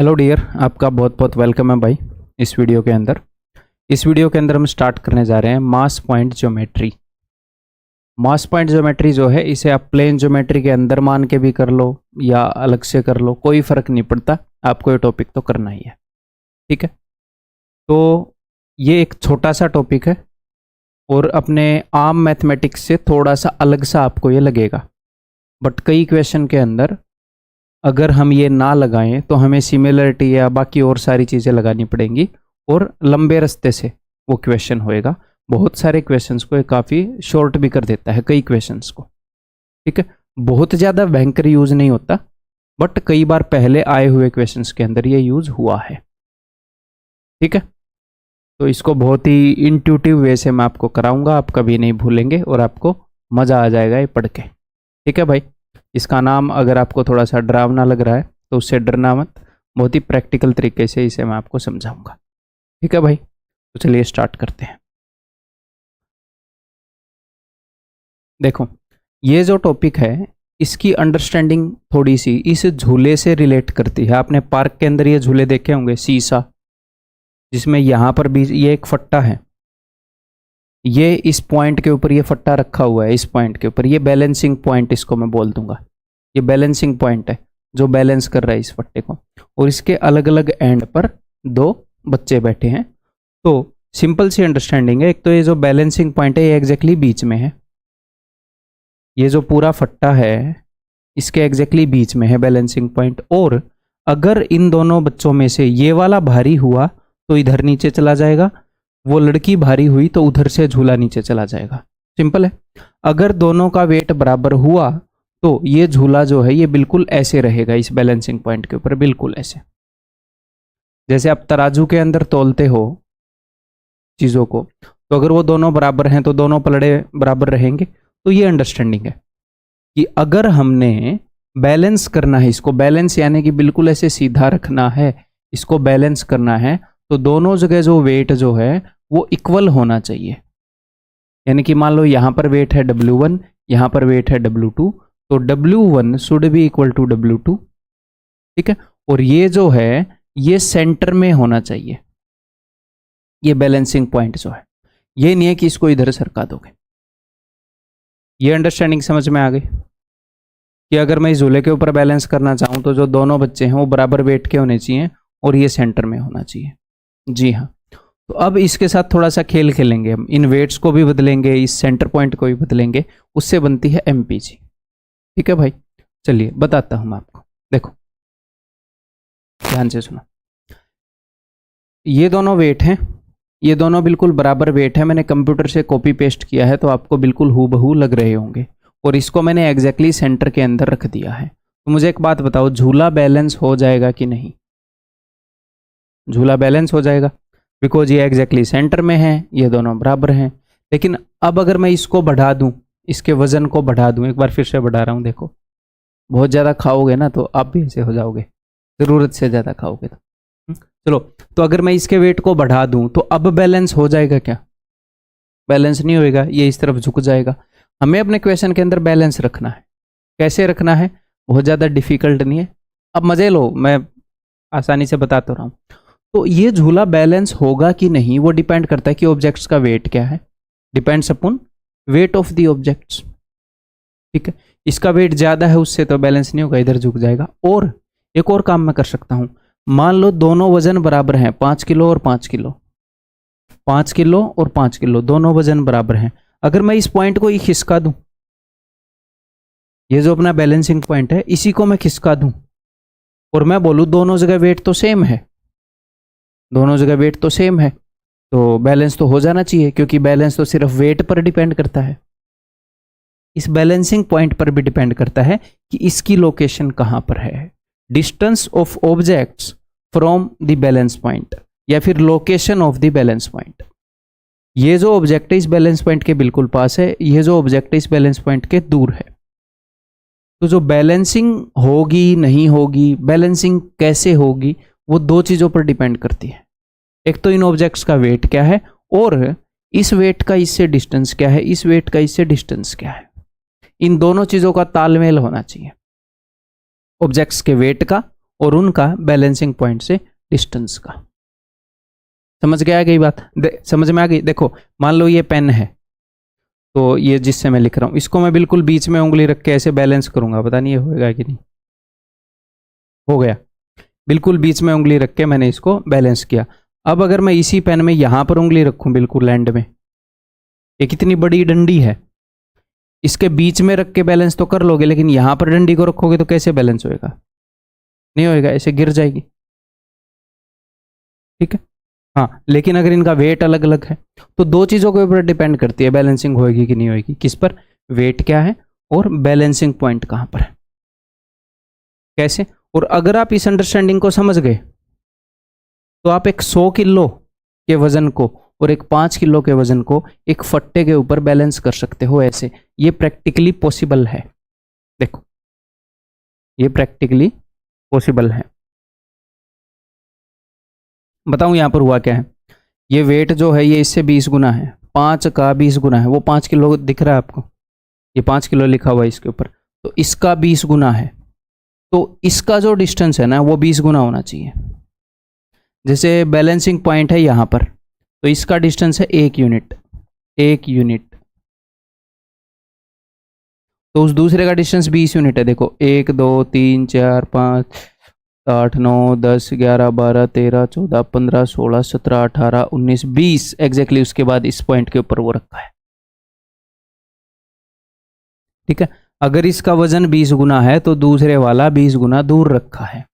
Hello dear, आपका बहुत बहुत वेलकम है भाई। इस वीडियो के अंदर हम स्टार्ट करने जा रहे हैं मास पॉइंट ज्योमेट्री। मास पॉइंट ज्योमेट्री जो है इसे आप प्लेन ज्योमेट्री के अंदर मान के भी कर लो या अलग से कर लो, कोई फर्क नहीं पड़ता, आपको ये टॉपिक तो करना ही है। ठीक है, तो ये एक छोटा सा टॉपिक है और अपने आम मैथमेटिक्स से थोड़ा सा अलग सा आपको ये लगेगा, बट कई क्वेश्चन के अंदर अगर हम ये ना लगाएं तो हमें सिमिलरिटी या बाकी और सारी चीज़ें लगानी पड़ेंगी और लंबे रास्ते से वो क्वेश्चन होएगा। बहुत सारे क्वेश्चंस को ये काफ़ी शॉर्ट भी कर देता है, कई क्वेश्चंस को। ठीक है, बहुत ज़्यादा भयंकर यूज़ नहीं होता, बट कई बार पहले आए हुए क्वेश्चंस के अंदर ये यूज़ हुआ है। ठीक है, तो इसको बहुत ही इंट्यूटिव वे से मैं आपको कराऊंगा, आप कभी नहीं भूलेंगे और आपको मज़ा आ जाएगा ये पढ़ के। ठीक है भाई, इसका नाम अगर आपको थोड़ा सा डरावना लग रहा है तो उससे डरना मत, बहुत ही प्रैक्टिकल तरीके से इसे मैं आपको समझाऊंगा। ठीक है भाई, तो चलिए स्टार्ट करते हैं। देखो, ये जो टॉपिक है इसकी अंडरस्टैंडिंग थोड़ी सी इस झूले से रिलेट करती है। आपने पार्क के अंदर ये झूले देखे होंगे, सीसा, जिसमें यहाँ पर भी ये एक फट्टा है, ये इस पॉइंट के ऊपर ये फट्टा रखा हुआ है, इस पॉइंट के ऊपर ये बैलेंसिंग पॉइंट इसको मैं बोल दूंगा। ये बैलेंसिंग पॉइंट है जो बैलेंस कर रहा है इस फट्टे को, और इसके अलग अलग एंड पर दो बच्चे बैठे हैं। तो सिंपल सी अंडरस्टैंडिंग है, एक तो ये जो बैलेंसिंग पॉइंट है ये एग्जैक्टली बीच में है, ये जो पूरा फट्टा है इसके एग्जैक्टली बीच में है बैलेंसिंग पॉइंट। और अगर इन दोनों बच्चों में से ये वाला भारी हुआ तो इधर नीचे चला जाएगा, वो लड़की भारी हुई तो उधर से झूला नीचे चला जाएगा। सिंपल है। अगर दोनों का वेट बराबर हुआ तो ये झूला जो है ये बिल्कुल ऐसे रहेगा इस बैलेंसिंग पॉइंट के ऊपर, बिल्कुल ऐसे। जैसे आप तराजू के अंदर तोलते हो चीज़ों को, तो अगर वो दोनों बराबर हैं तो दोनों पलड़े बराबर रहेंगे। तो ये अंडरस्टैंडिंग है कि अगर हमने बैलेंस करना है, इसको बैलेंस यानी कि बिल्कुल ऐसे सीधा रखना है, इसको बैलेंस करना है, तो दोनों जगह जो वेट जो है वो इक्वल होना चाहिए। यानी कि मान लो यहाँ पर वेट है W1, यहाँ पर वेट है W2, तो W1 should be equal to W2। ठीक है, और ये जो है ये सेंटर में होना चाहिए, ये बैलेंसिंग पॉइंट जो है। ये नहीं है कि इसको इधर सरका दोगे। ये अंडरस्टैंडिंग समझ में आ गई कि अगर मैं इस झूले के ऊपर बैलेंस करना चाहूँ तो जो दोनों बच्चे हैं वो बराबर वेट के होने चाहिए और ये सेंटर में होना चाहिए। जी हाँ, तो अब इसके साथ थोड़ा सा खेल खेलेंगे हम, इन वेट्स को भी बदलेंगे, इस सेंटर पॉइंट को भी बदलेंगे, उससे बनती है MPG। ठीक है भाई, चलिए बताता हूं मैं आपको। देखो ध्यान से सुनो, ये दोनों वेट हैं, ये दोनों बिल्कुल बराबर वेट है। मैंने कंप्यूटर से कॉपी पेस्ट किया है तो आपको बिल्कुल हूबहू लग रहे होंगे, और इसको मैंने एग्जैक्टली सेंटर के अंदर रख दिया है। तो मुझे एक बात बताओ, झूला बैलेंस हो जाएगा कि नहीं? झूला बैलेंस हो जाएगा, बिकॉज ये एग्जैक्टली सेंटर में है, ये दोनों बराबर हैं। लेकिन अब अगर मैं इसको बढ़ा दूं, इसके वजन को बढ़ा दूं, एक बार फिर से बढ़ा रहा हूं, देखो बहुत ज़्यादा खाओगे ना तो आप भी ऐसे हो जाओगे, ज़रूरत से ज़्यादा खाओगे तो। चलो, तो अगर मैं इसके वेट को बढ़ा दूं तो अब बैलेंस हो जाएगा क्या? बैलेंस नहीं होएगा, ये इस तरफ झुक जाएगा। हमें अपने क्वेश्चन के अंदर बैलेंस रखना है। कैसे रखना है? बहुत ज़्यादा डिफिकल्ट नहीं है, अब मज़े लो, मैं आसानी से बता तो रहा हूँ। तो ये झूला बैलेंस होगा कि नहीं वो डिपेंड करता है कि ऑब्जेक्ट्स का वेट क्या है, depends upon weight of the objects. ठीक है, इसका वेट ज़्यादा है उससे तो बैलेंस नहीं होगा, इधर झुक जाएगा। और एक और काम मैं कर सकता हूँ, मान लो दोनों वजन बराबर हैं, 5 किलो और 5 किलो, 5 किलो और 5 किलो, दोनों वजन बराबर हैं। अगर मैं इस पॉइंट को ही खिसका दूं, ये जो अपना बैलेंसिंग पॉइंट है इसी को मैं खिसका दूं और मैं बोलूं दोनों जगह वेट तो सेम है, दोनों जगह वेट तो सेम है, तो बैलेंस तो हो जाना चाहिए, क्योंकि बैलेंस तो सिर्फ वेट पर डिपेंड करता है। इस बैलेंसिंग पॉइंट पर भी डिपेंड करता है कि इसकी लोकेशन कहां पर है, distance of objects from the balance point, या फिर location of the balance point. ये जो ऑब्जेक्ट है इस बैलेंस पॉइंट के बिल्कुल पास है, ये जो ऑब्जेक्ट है इस बैलेंस पॉइंट के दूर है। तो जो बैलेंसिंग होगी नहीं होगी, बैलेंसिंग कैसे होगी, वो दो चीज़ों पर डिपेंड करती है। एक तो इन ऑब्जेक्ट्स का वेट क्या है, और इस वेट का इससे डिस्टेंस क्या है, इस वेट का इससे डिस्टेंस क्या है। इन दोनों चीज़ों का तालमेल होना चाहिए, ऑब्जेक्ट्स के वेट का और उनका बैलेंसिंग पॉइंट से डिस्टेंस का। समझ गया गई बात? समझ में आ गई? देखो मान लो ये पेन है, तो ये जिससे मैं लिख रहा हूं, इसको मैं बिल्कुल बीच में उंगली रख के ऐसे बैलेंस करूंगा, पता नहीं ये होएगा कि नहीं। हो गया, बिल्कुल बीच में उंगली रख के मैंने इसको बैलेंस किया। अब अगर मैं इसी पेन में यहां पर उंगली रखूं बिल्कुल एंड में, ये कितनी बड़ी डंडी है, इसके बीच में रख के बैलेंस तो कर लोगे, लेकिन यहां पर डंडी को रखोगे तो कैसे बैलेंस होएगा? नहीं होएगा, ऐसे गिर जाएगी। ठीक है, हाँ। लेकिन अगर इनका वेट अलग अलग है तो दो चीजों के ऊपर डिपेंड करती है बैलेंसिंग होएगी कि नहीं होएगी। किस पर? वेट क्या है और बैलेंसिंग पॉइंट कहां पर है। कैसे? और अगर आप इस अंडरस्टैंडिंग को समझ गए तो आप एक 100 किलो के वजन को और एक 5 किलो के वजन को एक फट्टे के ऊपर बैलेंस कर सकते हो। ऐसे ये प्रैक्टिकली पॉसिबल है। देखो ये प्रैक्टिकली पॉसिबल है। बताऊं यहां पर हुआ क्या है। ये वेट जो है ये इससे 20 गुना है, 5 का 20 गुना है। वो 5 किलो दिख रहा है आपको, ये 5 किलो लिखा हुआ है इसके ऊपर, तो इसका 20 गुना है। तो इसका जो डिस्टेंस है ना वो 20 गुना होना चाहिए। जैसे बैलेंसिंग पॉइंट है यहां पर, तो इसका डिस्टेंस है 1 यूनिट, 1 यूनिट। तो उस दूसरे का डिस्टेंस 20 यूनिट है। देखो 1 2 3 4 5 8 9 10 11 12 13 14 15 16 17 18 19 20 एग्जैक्टली उसके बाद इस पॉइंट के ऊपर वो रखा है। ठीक है, अगर इसका वजन 20 गुना है तो दूसरे वाला 20 गुना दूर रखा है।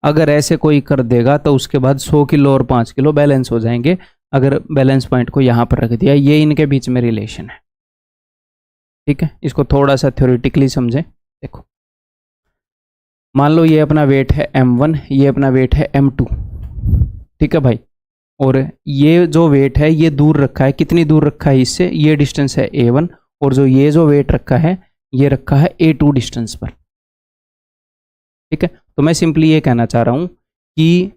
अगर ऐसे कोई कर देगा तो उसके बाद 100 किलो और 5 किलो बैलेंस हो जाएंगे। अगर बैलेंस पॉइंट को यहां पर रख दिया, ये इनके बीच में रिलेशन है। ठीक है, इसको थोड़ा सा थ्योरेटिकली समझें। देखो मान लो ये अपना वेट है m1, ये अपना वेट है m2। ठीक है भाई, और ये जो वेट है ये दूर रखा है। कितनी दूर रखा है इससे? ये डिस्टेंस है a1, और जो ये जो वेट रखा है ये रखा है a2 डिस्टेंस पर। ठीक है, तो मैं सिंपली ये कहना चाह रहा हूं कि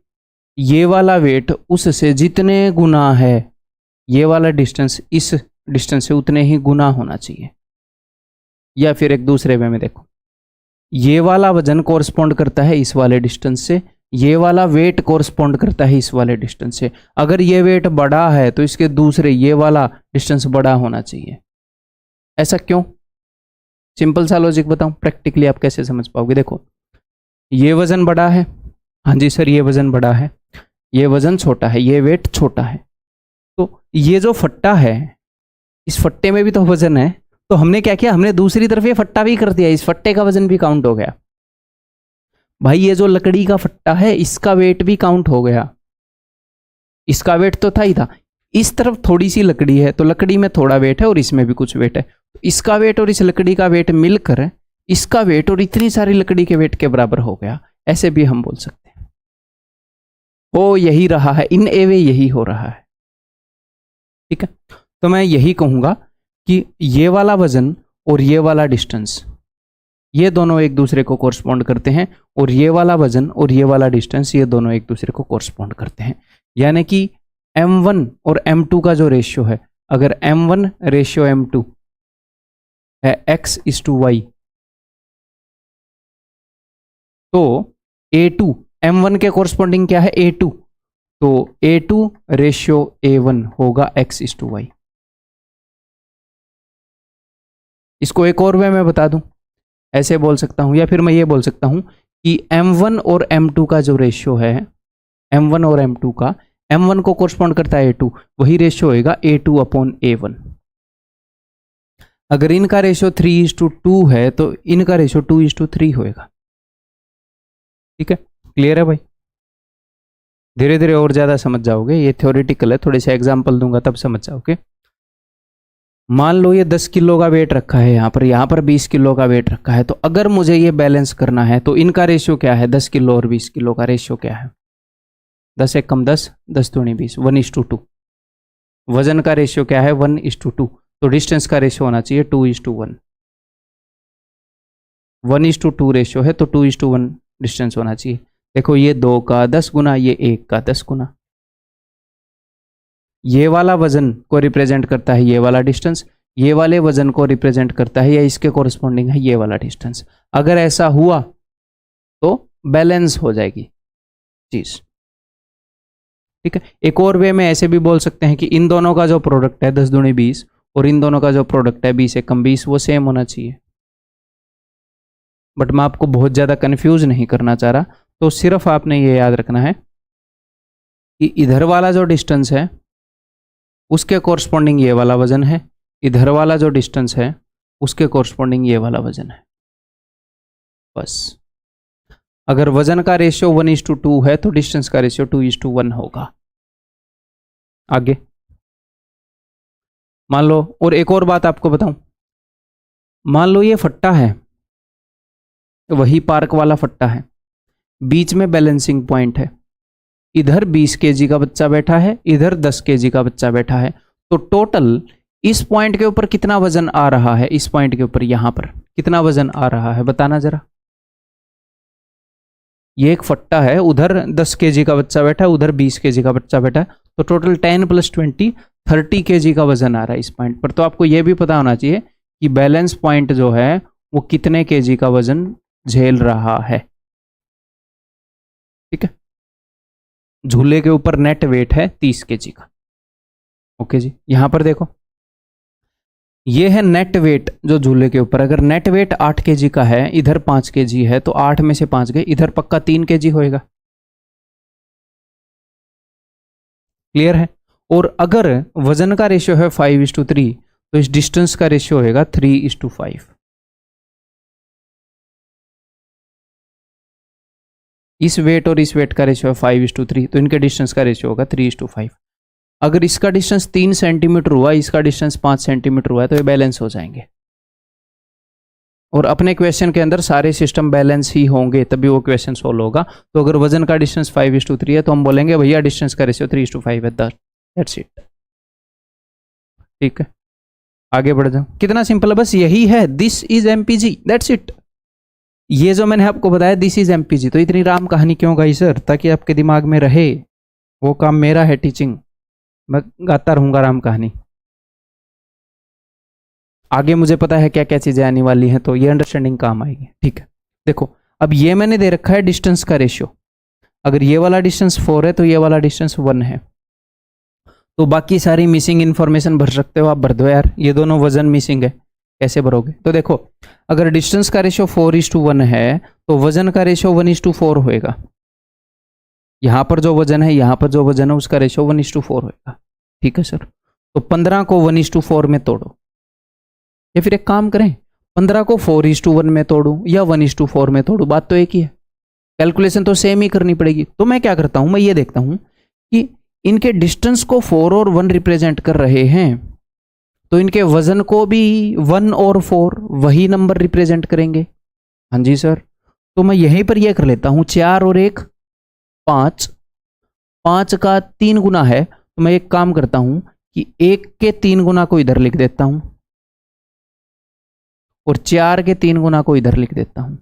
ये वाला वेट उससे जितने गुना है, ये वाला डिस्टेंस इस डिस्टेंस से उतने ही गुना होना चाहिए। या फिर एक दूसरे वे में देखो, ये वाला वजन कोरस्पॉन्ड करता है इस वाले डिस्टेंस से, ये वाला वेट कोरस्पॉन्ड करता है इस वाले डिस्टेंस से। अगर ये वेट बड़ा है तो इसके दूसरे ये वाला डिस्टेंस बड़ा होना चाहिए। ऐसा क्यों? सिंपल सा लॉजिक बताऊं, प्रैक्टिकली आप कैसे समझ पाओगे। देखो ये वजन बड़ा है, हाँ जी सर ये वजन बड़ा है, ये वजन छोटा है, ये वेट छोटा है। तो ये जो फट्टा है, इस फट्टे में भी तो वजन है, तो हमने क्या किया, हमने दूसरी तरफ ये फट्टा भी कर दिया, इस फट्टे का वजन भी काउंट हो गया। भाई ये जो लकड़ी का फट्टा है इसका वेट भी काउंट हो गया। इसका वेट तो था ही था, इस तरफ थोड़ी सी लकड़ी है तो लकड़ी में थोड़ा वेट है और इसमें भी कुछ वेट है। तो इसका वेट और इस लकड़ी का वेट मिलकर इसका वेट और इतनी सारी लकड़ी के वेट के बराबर हो गया। ऐसे भी हम बोल सकते हैं। वो यही रहा है, इन ए वे यही हो रहा है। ठीक है, तो मैं यही कहूंगा कि ये वाला वजन और ये वाला डिस्टेंस, ये दोनों एक दूसरे को कोरस्पॉन्ड करते हैं, और ये वाला वजन और ये वाला डिस्टेंस ये दोनों एक दूसरे को कोरस्पॉन्ड करते हैं। यानी कि m1 और m2 का जो रेशियो है, अगर m1 रेशियो m2 है x:y, तो a2 m1 के कोरस्पॉन्डिंग क्या है? a2, तो a2 रेशियो a1 होगा x:y। इसको एक और वे में बता दूं, ऐसे बोल सकता हूं, या फिर मैं ये बोल सकता हूं कि m1 और m2 का जो रेशियो है, m1 और m2 का, m1 को कोरस्पॉन्ड करता है a2, वही रेशियो होगा a2/a1। अगर इनका रेशियो 3:2 है तो इनका रेशियो 2:3 होएगा। ठीक है, क्लियर है भाई? धीरे धीरे और ज्यादा समझ जाओगे, ये थ्योरेटिकल है, थोड़े से एग्जाम्पल दूंगा तब समझ जाओगे। मान लो ये 10 किलो का वेट रखा है यहाँ पर 20 किलो का वेट रखा है। तो अगर मुझे ये बैलेंस करना है तो इनका रेशियो क्या है? 10 किलो और 20 किलो का रेशियो क्या है? 10 एक कम 10, 10 दूनी 20, 1:2। वजन का रेशियो क्या है? 1:2। तो डिस्टेंस का रेशियो होना चाहिए 2:1। 1:2 रेशियो है तो 2:1 डिस्टेंस होना चाहिए। देखो ये 2 का 10 गुना, ये 1 का 10 गुना। ये वाला वजन को रिप्रेजेंट करता है ये वाला डिस्टेंस, ये वाले वजन को रिप्रेजेंट करता है या इसके कोरस्पॉन्डिंग है ये वाला डिस्टेंस। अगर ऐसा हुआ तो बैलेंस हो जाएगी चीज। ठीक है, एक और वे में ऐसे भी बोल सकते हैं कि इन दोनों का जो प्रोडक्ट है 10 दूनी 20 और इन दोनों का जो प्रोडक्ट है 20 एकम 20 वो सेम होना चाहिए। बट मैं आपको बहुत ज़्यादा कंफ्यूज नहीं करना चाह रहा, तो सिर्फ आपने ये याद रखना है कि इधर वाला जो डिस्टेंस है उसके कोरस्पॉन्डिंग ये वाला वजन है, इधर वाला जो डिस्टेंस है उसके कोरस्पॉन्डिंग ये वाला वजन है। बस अगर वजन का रेशियो 1:2 है तो डिस्टेंस का रेशियो 2:1 होगा। आगे मान लो, और एक और बात आपको बताऊं, मान लो ये फट्टा है, वही पार्क वाला फट्टा है, बीच में बैलेंसिंग पॉइंट है, इधर 20 केजी का बच्चा बैठा है, इधर 10 केजी का बच्चा बैठा है, तो टोटल इस पॉइंट के ऊपर कितना वजन आ रहा है, इस पॉइंट के ऊपर यहां पर कितना वजन आ रहा है बताना जरा। ये एक फट्टा है, उधर 10 केजी का बच्चा बैठा है, उधर 20 केजी का बच्चा बैठा है, तो टोटल 10 + 20 30 केजी का वजन आ रहा है इस पॉइंट पर। तो आपको यह भी पता होना चाहिए कि बैलेंस पॉइंट जो है वो कितने केजी का वजन झेल रहा है। ठीक है, झूले के ऊपर नेट वेट है 30 केजी का। ओके जी, यहां पर देखो ये है नेट वेट जो झूले के ऊपर, अगर नेट वेट 8 केजी का है, इधर 5 केजी है, तो 8 में से 5 गए, इधर पक्का 3 केजी होएगा। क्लियर है। और अगर वजन का रेशियो है 5:3 तो इस डिस्टेंस का रेशियो होएगा 3:5। इस वेट और इस वेट का रेशियो है 5:3 तो इनके डिस्टेंस का रेशियो होगा 3:5। अगर इसका डिस्टेंस 3 सेंटीमीटर हुआ, इसका डिस्टेंस 5 सेंटीमीटर हुआ है, तो ये बैलेंस हो जाएंगे। और अपने क्वेश्चन के अंदर सारे सिस्टम बैलेंस ही होंगे तभी वो क्वेश्चन सोल्व होगा। तो अगर वजन का डिस्टेंस 5:3 है तो हम बोलेंगे भैया डिस्टेंस का रेशियो 3:5 है, दैट्स इट। ठीक है, आगे बढ़ जाओ, कितना सिंपल है, बस यही है, this is MPG, that's it. ये जो मैंने आपको बताया दिस इज एमपीजी, तो इतनी राम कहानी क्यों गाई सर, ताकि आपके दिमाग में रहे। वो काम मेरा है टीचिंग, मैं गाता रहूंगा राम कहानी। आगे मुझे पता है क्या क्या चीजें आने वाली हैं, तो ये अंडरस्टैंडिंग काम आएगी। ठीक है, देखो अब ये मैंने दे रखा है डिस्टेंस का रेशियो, अगर ये वाला डिस्टेंस 4 है तो ये वाला डिस्टेंस 1 है, तो बाकी सारी मिसिंग इन्फॉर्मेशन भर सकते हो आप, भर दो यार। ये दोनों वजन मिसिंग है, कैसे भरोगे। तो देखो अगर डिस्टेंस का रेशियो 4:1 है तो वजन का रेशियो 1:4 होएगा। यहां पर जो वजन है, यहां पर जो वजन है, उसका रेशियो 1:4 होएगा। ठीक है सर, तो 15 को 1:4 में तोड़ो, या फिर एक काम करें 15 को 4:1 में तोड़ू या 1:4 में तोड़ू, बात तो एक ही है, कैलकुलेशन तो सेम ही करनी पड़ेगी। तो मैं क्या करता हूं, मैं ये देखता हूं कि इनके डिस्टेंस को 4 और 1 रिप्रेजेंट कर रहे हैं, तो इनके वजन को भी 1 और 4 वही नंबर रिप्रेजेंट करेंगे। हाँ जी सर, तो मैं यहीं पर यह कर लेता हूं 4 और 1 5, 5 का 3 गुना है, तो मैं एक काम करता हूं कि 1 के 3 गुना को इधर लिख देता हूं और 4 के 3 गुना को इधर लिख देता हूं।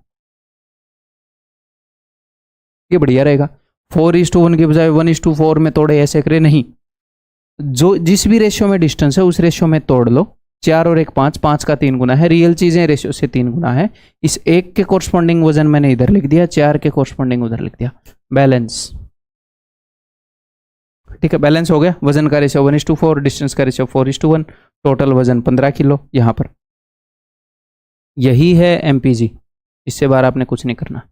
ये बढ़िया रहेगा। 4:1 के बजाय 1:4 में तोड़े, ऐसे करे नहीं, जो जिस भी रेशियो में डिस्टेंस है उस रेशियो में तोड़ लो। 4 और 1 5, 5 का 3 गुना है, रियल चीजें रेशियो से 3 गुना है। इस 1 के कोरस्पॉन्डिंग वजन मैंने इधर लिख दिया, 4 के कोरस्पॉन्डिंग उधर लिख दिया, बैलेंस। ठीक है, बैलेंस हो गया। वजन का रेशियो 1:4, डिस्टेंस का रेशियो 4:1, टोटल वजन 15 किलो यहां पर। यही है एमपीजी, इससे बाहर आपने कुछ नहीं करना।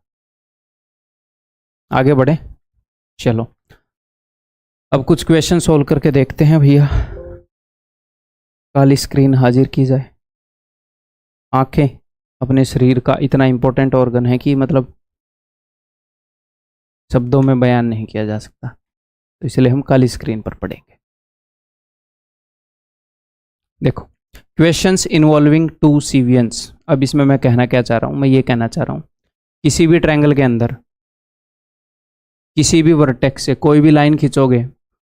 आगे बढ़े, चलो अब कुछ क्वेश्चन सोल्व करके देखते हैं भैया। काली स्क्रीन हाजिर की जाए। आंखें अपने शरीर का इतना इंपॉर्टेंट ऑर्गन है कि मतलब शब्दों में बयान नहीं किया जा सकता, तो इसलिए हम काली स्क्रीन पर पढ़ेंगे। देखो क्वेश्चंस इन्वॉल्विंग 2 सीवियंस। अब इसमें मैं कहना क्या चाह रहा हूं, मैं ये कहना चाह रहा हूं किसी भी ट्रायंगल के अंदर किसी भी वर्टेक्स से कोई भी लाइन खींचोगे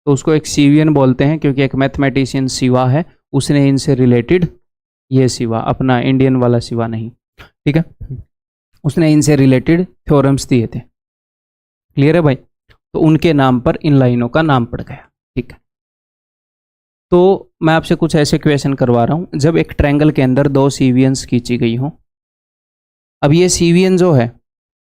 तो उसको एक सीवियन बोलते हैं, क्योंकि एक मैथमेटिशियन शिवा है, उसने इनसे रिलेटेड, ये शिवा अपना इंडियन वाला शिवा नहीं, ठीक है, उसने इनसे रिलेटेड थ्योरम्स दिए थे। क्लियर है भाई, तो उनके नाम पर इन लाइनों का नाम पड़ गया। ठीक है, तो मैं आपसे कुछ ऐसे क्वेश्चन करवा रहा हूं, जब एक ट्रायंगल के अंदर 2 सीवियंस खींची गई हो। अब ये सीवियन जो है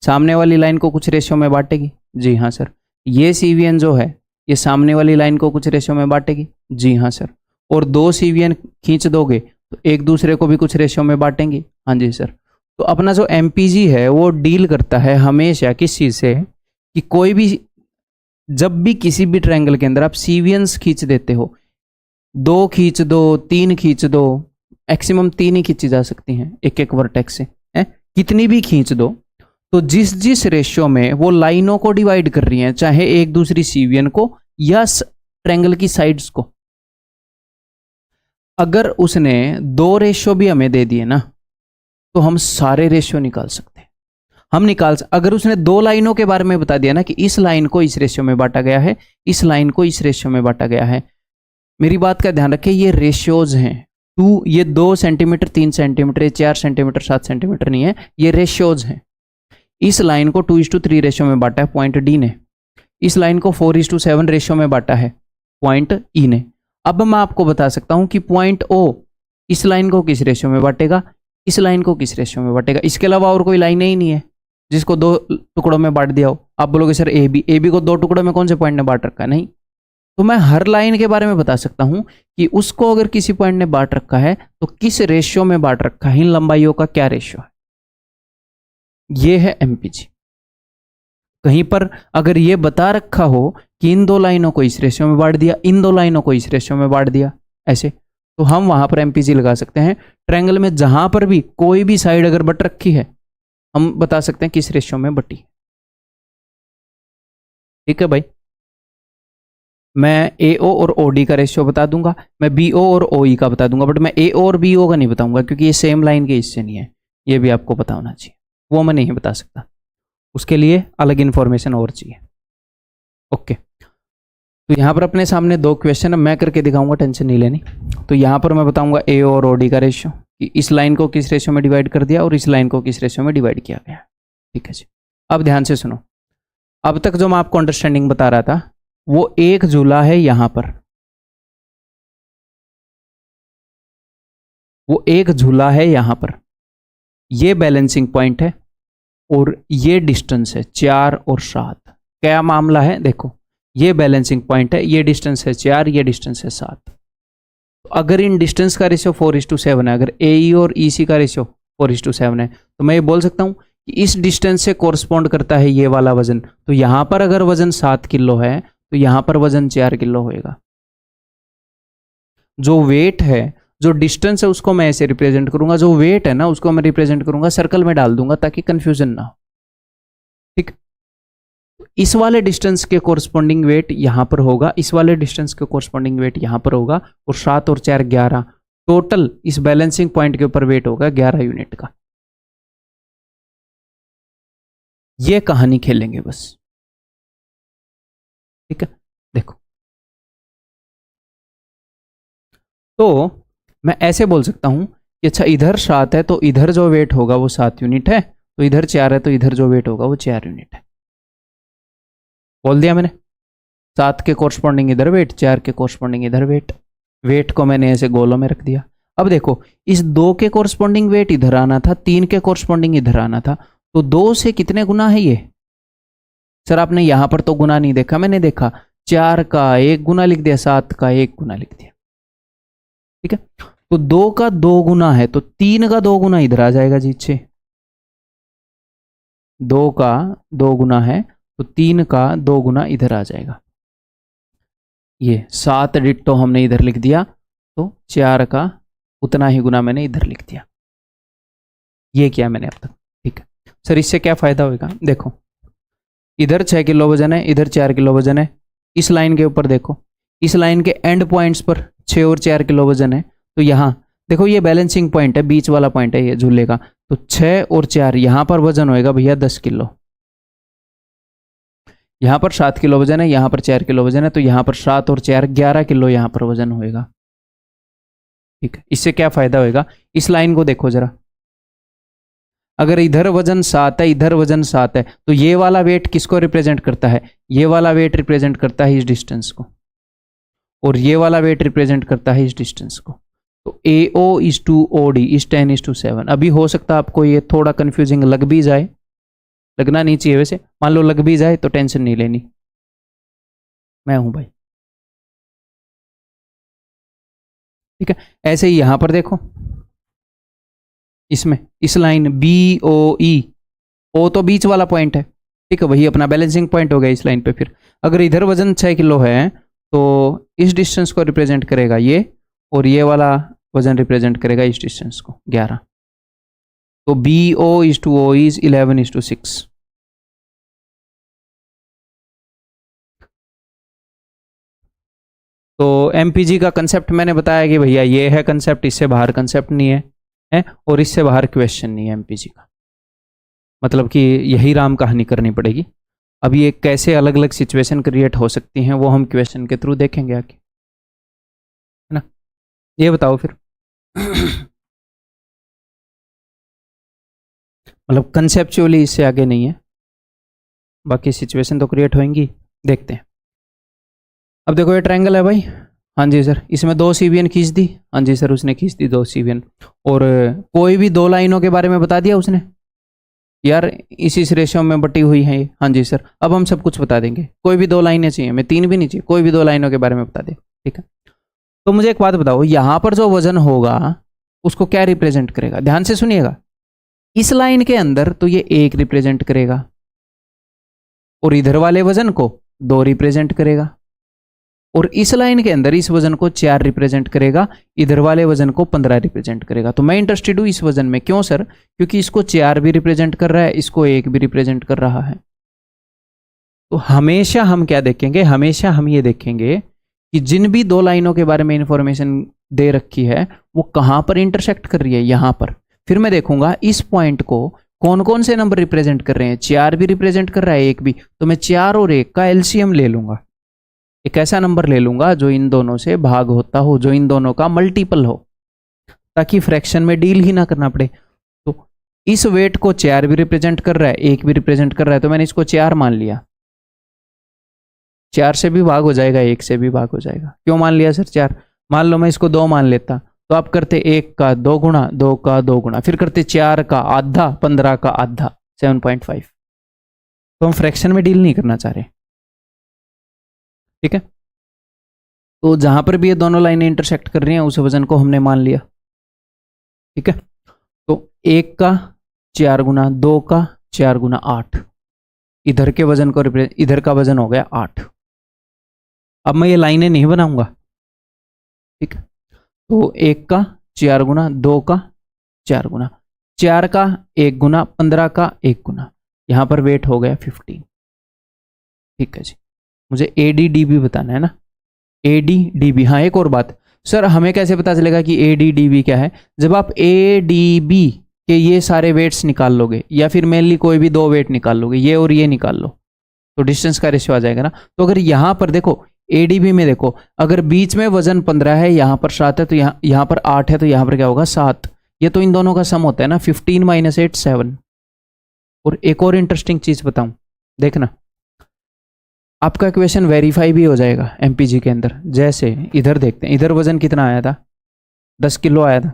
सामने वाली लाइन को कुछ रेशियो में बांटेगी, जी हाँ सर। ये CVN जो है ये सामने वाली लाइन को कुछ रेशियो में बांटेगी, जी हाँ सर। और 2 CVN खींच दोगे तो एक दूसरे को भी कुछ रेशियो में बांटेंगे, हाँ जी सर। तो अपना जो MPG है वो डील करता है हमेशा किस चीज़ से कि कोई भी, जब भी किसी भी ट्रायंगल के अंदर आप CVNs खींच देते हो, 2 खींच दो, 3 खींच दो, मैक्सिमम 3 ही खींची जा सकती हैं एक एक वर्टेक्स से, है कितनी भी खींच दो, तो जिस जिस रेशियो में वो लाइनों को डिवाइड कर रही हैं, चाहे एक दूसरी CVN को या ट्रायंगल की साइड्स को, अगर उसने 2 रेशियो भी हमें दे दिए ना तो हम सारे रेशियो निकाल सकते हैं। अगर उसने 2 लाइनों के बारे में बता दिया ना कि इस लाइन को इस रेशियो में बांटा गया है, इस लाइन को इस रेशियो में बांटा गया है, मेरी बात का ध्यान रखें, ये रेशियोज हैं। ये 2 सेंटीमीटर, 3 सेंटीमीटर, 4 सेंटीमीटर, 7 सेंटीमीटर नहीं है, ये रेशियोज हैं। इस लाइन को 2:3 रेशियो में बांटा है पॉइंट डी ने, इस लाइन को 4:7 रेशियो में बांटा है पॉइंट ई ने। अब मैं आपको बता सकता हूं कि पॉइंट ओ इस लाइन को किस रेशियो में बांटेगा, इस लाइन को किस रेशियो में बांटेगा। इसके अलावा और कोई लाइन ही नहीं है जिसको 2 टुकड़ों में बांट दिया हो। आप बोलोगे सर ए बी को 2 टुकड़ों में कौन से पॉइंट ने बांट रखा है, नहीं। तो मैं हर लाइन के बारे में बता सकता हूं कि उसको अगर किसी पॉइंट ने बांट रखा है तो किस रेशियो में बांट रखा है, इन लंबाइयों का क्या रेशियो है, ये है MPG। कहीं पर अगर ये बता रखा हो कि इन 2 लाइनों को इस रेशियो में बांट दिया, इन 2 लाइनों को इस रेशियो में बांट दिया, ऐसे, तो हम वहां पर MPG लगा सकते हैं। ट्रायंगल में जहां पर भी कोई भी साइड अगर बट रखी है, हम बता सकते हैं किस रेशियो में बटी। ठीक है भाई, मैं AO और OD का रेशियो बता दूंगा, मैं BO और OE का बता दूंगा, बट मैं AO और BO का नहीं बताऊंगा क्योंकि ये सेम लाइन के हिस्से नहीं है, ये भी आपको पता होना चाहिए, वो मैं नहीं बता सकता, उसके लिए अलग इंफॉर्मेशन और चाहिए। ओके, तो यहाँ पर अपने सामने 2 क्वेश्चन मैं करके दिखाऊंगा, टेंशन नहीं लेनी। तो यहाँ पर मैं बताऊंगा AO और OD का रेशियो कि इस लाइन को किस रेशियो में डिवाइड कर दिया और इस लाइन को किस रेशियो में डिवाइड किया गया। ठीक है जी, अब ध्यान से सुनो। अब तक जो मैं आपको अंडरस्टैंडिंग बता रहा था वो एक झूला है यहां पर, वो एक झूला है यहां पर, ये बैलेंसिंग पॉइंट है और ये डिस्टेंस है 4 और 7। क्या मामला है, देखो ये बैलेंसिंग पॉइंट है, ये डिस्टेंस है 4, ये डिस्टेंस है 7। तो अगर इन डिस्टेंस का रेशियो 4:7 है, अगर AE और EC का रेशियो 4:7 है, तो मैं ये बोल सकता हूं कि इस डिस्टेंस से कोरस्पॉन्ड करता है ये वाला वजन। तो यहां पर अगर वजन 7 किलो है तो यहां पर वजन 4 किलो होएगा। जो वेट है, जो डिस्टेंस है, उसको मैं ऐसे रिप्रेजेंट करूंगा, जो वेट है ना उसको मैं रिप्रेजेंट करूंगा, सर्कल में डाल दूंगा ताकि कंफ्यूजन ना हो। ठीक, इस वाले डिस्टेंस के कोरस्पॉन्डिंग वेट यहां पर होगा, इस वाले डिस्टेंस के कोरस्पॉन्डिंग वेट यहां पर होगा, और 7 और 4 11, टोटल इस बैलेंसिंग पॉइंट के ऊपर वेट होगा 11 यूनिट का। ये कहानी खेलेंगे बस। ठीक है, देखो, तो मैं ऐसे बोल सकता हूं कि अच्छा इधर 7 है तो इधर जो वेट होगा वो 7 यूनिट है, तो इधर 4 है तो इधर जो वेट होगा वो 4 यूनिट है। बोल दिया मैंने, 7 के कोरस्पॉन्डिंग इधर वेट, 4 के कोरस्पॉन्डिंग इधर वेट। वेट को मैंने ऐसे गोलों में रख दिया। अब देखो, इस 2 के कोरस्पॉन्डिंग वेट इधर आना था, 3 के कोरस्पॉन्डिंग इधर आना था, तो 2 से कितने गुना है ये? सर आपने यहां पर तो गुना नहीं देखा, मैंने देखा 4 का 1 गुना लिख दिया, 7 का 1 गुना लिख दिया। ठीक है, तो 2 का 2 गुना है तो 3 का 2 गुना इधर आ जाएगा जी। 6, 2 का 2 गुना है तो 3 का 2 गुना इधर आ जाएगा। ये 7 डिट्टो हमने इधर लिख दिया, तो 4 का उतना ही गुना मैंने इधर लिख दिया। ये किया मैंने अब तक। ठीक है सर, इससे क्या फायदा होगा? देखो, इधर 6 किलो वजन है, इधर 4 किलो वजन है। इस लाइन के ऊपर देखो, इस लाइन के एंड पॉइंट्स पर 6 और 4 किलो वजन है, तो यहाँ देखो ये बैलेंसिंग पॉइंट है, बीच वाला पॉइंट है ये झूले का, तो 6 और 4 यहाँ पर वजन होएगा भैया 10 किलो। यहाँ पर 7 किलो वजन है, यहाँ पर 4 किलो वजन है, तो यहाँ पर 7 और 4 11 किलो यहाँ पर वजन होएगा। ठीक है, इससे क्या फायदा होएगा? इस लाइन को देखो जरा, अगर इधर वजन 7 है, इधर वजन 7 है, तो ये वाला वेट किसको रिप्रेजेंट करता है? ये वाला वेट रिप्रेजेंट करता है इस डिस्टेंस को, और ये वाला वेट रिप्रेजेंट करता है इस डिस्टेंस को। तो AO is to OD is 10:7। अभी हो सकता है आपको ये थोड़ा कंफ्यूजिंग लग भी जाए, लगना नहीं चाहिए वैसे, मान लो लग भी जाए तो टेंशन नहीं लेनी, मैं हूं भाई। ठीक है, ऐसे ही यहां पर देखो, इसमें इस लाइन बी ओ ई, ओ तो बीच वाला पॉइंट है, ठीक है, वही अपना बैलेंसिंग पॉइंट हो गया इस लाइन पे। फिर अगर इधर वजन 6 किलो है तो इस डिस्टेंस को रिप्रेजेंट करेगा ये, और ये वाला वजन रिप्रेजेंट करेगा इस डिस्टेंस को 11। तो B O is to O is 11:6। तो एमपीजी का कंसेप्ट मैंने बताया कि भैया ये है कंसेप्ट, इससे बाहर कंसेप्ट नहीं है, और इससे बाहर क्वेश्चन नहीं है एमपीजी का, मतलब कि यही राम कहानी करनी पड़ेगी। अब ये कैसे अलग अलग सिचुएशन क्रिएट हो सकती हैं वो हम क्वेश्चन के थ्रू देखेंगे आगे, है ना। ये बताओ फिर मतलब कंसेप्चुअली इससे आगे नहीं है, बाकी सिचुएशन तो क्रिएट होंगी, देखते हैं। अब देखो ये ट्रायंगल है भाई, हाँ जी सर, इसमें 2 सीबीएन खींच दी, हाँ जी सर उसने खींच दी 2 सीबीएन, और कोई भी 2 लाइनों के बारे में बता दिया उसने, यार इस रेशियो में बटी हुई है ये, हाँ जी सर, अब हम सब कुछ बता देंगे, कोई भी 2 लाइनें चाहिए, मैं 3 भी नहीं चाहिए, कोई भी 2 लाइनों के बारे में बता दे, ठीक है। तो मुझे एक बात बताओ, यहां पर जो वजन होगा उसको क्या रिप्रेजेंट करेगा, ध्यान से सुनिएगा, इस लाइन के अंदर तो ये 1 रिप्रेजेंट करेगा, और इधर वाले वजन को 2 रिप्रेजेंट करेगा, और इस लाइन के अंदर इस वजन को 4 रिप्रेजेंट करेगा, इधर वाले वजन को 15 रिप्रेजेंट करेगा। तो मैं इंटरेस्टेड हूं इस वजन में, क्यों सर, क्योंकि इसको 4 भी रिप्रेजेंट कर रहा है, इसको 1 भी रिप्रेजेंट कर रहा है। तो हमेशा हम क्या देखेंगे, हमेशा हम ये देखेंगे कि जिन भी 2 लाइनों के बारे में इंफॉर्मेशन दे रखी है वो कहां पर इंटरसेक्ट कर रही है, यहां पर। फिर मैं देखूंगा इस पॉइंट को कौन कौन से नंबर रिप्रेजेंट कर रहे हैं, 4 भी रिप्रेजेंट कर रहा है, 1 भी, तो मैं 4 और 1 का एलसीएम ले लूंगा, एक ऐसा नंबर ले लूंगा जो इन दोनों से भाग होता हो, जो इन दोनों का मल्टीपल हो, ताकि फ्रैक्शन में डील ही ना करना पड़े। तो इस वेट को 4 भी रिप्रेजेंट कर रहा है, 1 भी रिप्रेजेंट कर रहा है, तो मैंने इसको 4 मान लिया, 4 से भी भाग हो जाएगा, 1 से भी भाग हो जाएगा। क्यों मान लिया सर 4, मान लो मैं इसको 2 मान लेता, तो आप करते 1 का 2 गुना, 2 का 2 गुना, फिर करते 4 का आधा, 15 का आधा, 7.5। तो हम फ्रैक्शन में डील नहीं करना चाह रहे, ठीक है। तो जहां पर भी ये दोनों लाइनें इंटरसेक्ट कर रही हैं उस वजन को हमने मान लिया, ठीक है। तो 1 का 4 गुना, 2 का 4 गुना 8, इधर के वजन को इधर का वजन हो गया 8। अब मैं ये लाइनें नहीं बनाऊंगा, ठीक है। तो 1 का 4 गुना, 2 का 4 गुना, 4 का 1 गुना, 15 का 1 गुना, यहां पर वेट हो गया 15, ठीक है जी। मुझे एडीडीबी बताना है ना, एडीडीबी। हाँ एक और बात सर, हमें कैसे पता चलेगा कि एडीडीबी क्या है, जब आप एडीबी के ये सारे वेट्स निकाल लोगे, या फिर मेनली कोई भी 2 वेट निकाल लोगे, ये और ये निकाल लो, तो डिस्टेंस का रेशियो आ जाएगा ना। तो अगर यहां पर देखो एडीबी में देखो, अगर बीच में वजन 15 है, यहां पर 7 है, तो यहां पर 8 है, तो यहां पर क्या होगा 7, ये तो इन दोनों का सम होता है ना, 15 - 8 7। और एक और इंटरेस्टिंग चीज बताऊं, देखना आपका क्वेश्चन वेरीफाई भी हो जाएगा एमपीजी के अंदर। जैसे इधर देखते हैं, इधर वजन कितना आया था, 10 किलो आया था,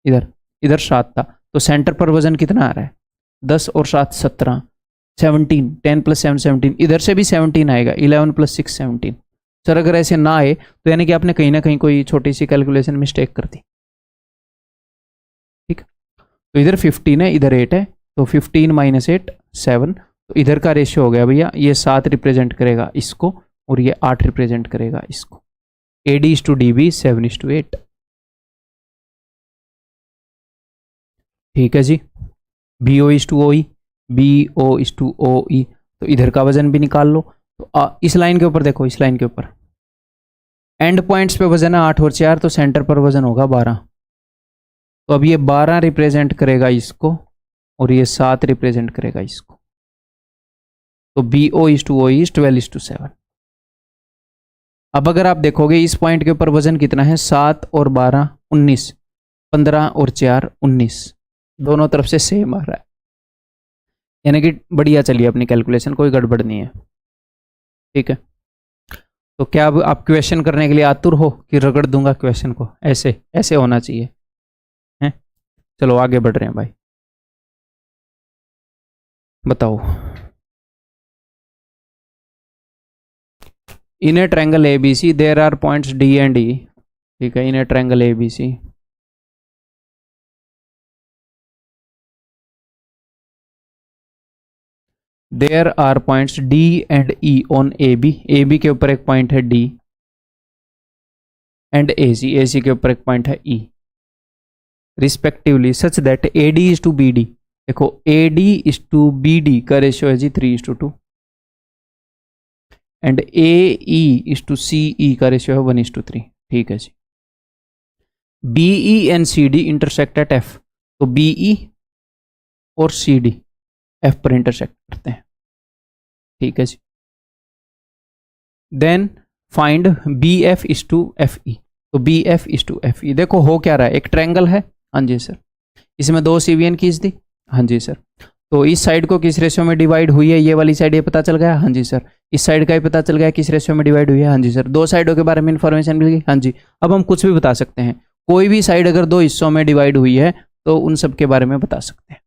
इधर इधर 7 था, तो सेंटर पर वजन कितना आ रहा है, 10 और 7 17, 17, 10 + 7 17, इधर से भी 17 आएगा, 11 + 6 17। सर अगर ऐसे ना आए तो यानी कि आपने कहीं ना कहीं कोई छोटी सी कैलकुलेशन मिस्टेक कर दी, ठीक। तो इधर 15 है, इधर 8 है, तो 15 - 8 7, तो इधर का रेशियो हो गया भैया, ये 7 रिप्रेजेंट करेगा इसको, और ये 8 रिप्रेजेंट करेगा इसको। AD/DB 7:8, ठीक है जी। BO/OE, BO/OE, तो इधर का वजन भी निकाल लो। तो इस लाइन के ऊपर देखो, इस लाइन के ऊपर एंड पॉइंट्स पे वजन है 8 और 4, तो सेंटर पर वजन होगा 12। तो अब ये 12 रिप्रेजेंट करेगा इसको, और ये 7 रिप्रेजेंट करेगा इसको। तो BO/OE 12:7। अब अगर आप देखोगे इस पॉइंट के ऊपर वजन कितना है, 7 और 12 19, 15 और 4 19, दोनों तरफ से सेम आ रहा है, यानी कि बढ़िया चलिए अपनी कैलकुलेशन, कोई गड़बड़ नहीं है, ठीक है। तो क्या अब आप क्वेश्चन करने के लिए आतुर हो कि रगड़ दूंगा क्वेश्चन को, ऐसे ऐसे होना चाहिए, हैं। चलो आगे बढ़ रहे हैं भाई। बताओ। In a triangle A B C there are points D and E. ठीक है, in a triangle A B C there are points D and E on A B के ऊपर एक पॉइंट है डी एंड ए सी के ऊपर एक पॉइंट है E respectively such that A D is to B D. देखो A D is to B D का रेशियो है जी 3:2 and A E is to C E का रेशियो है 1:3। ठीक है जी। B E and C D intersect at F, तो बी ई और सी डी एफ पर इंटरसेक्ट करते हैं। ठीक है जी। Then find B F is to F ई, तो B F is to F E. देखो हो क्या रहा है, एक ट्रायंगल है, हाँ जी सर, इसमें 2 सीवीएन खींच दी, हाँ जी सर। तो इस साइड को किस रेशियो में डिवाइड हुई है, ये वाली साइड, ये पता चल गया, हाँ जी सर। इस साइड का ही पता चल गया किस रेशियो में डिवाइड हुई है, हाँ जी सर। 2 साइडों के बारे में इंफॉर्मेशन मिल गई, हाँ जी। अब हम कुछ भी बता सकते हैं, कोई भी साइड अगर 2 हिस्सों में डिवाइड हुई है तो उन सब के बारे में बता सकते हैं।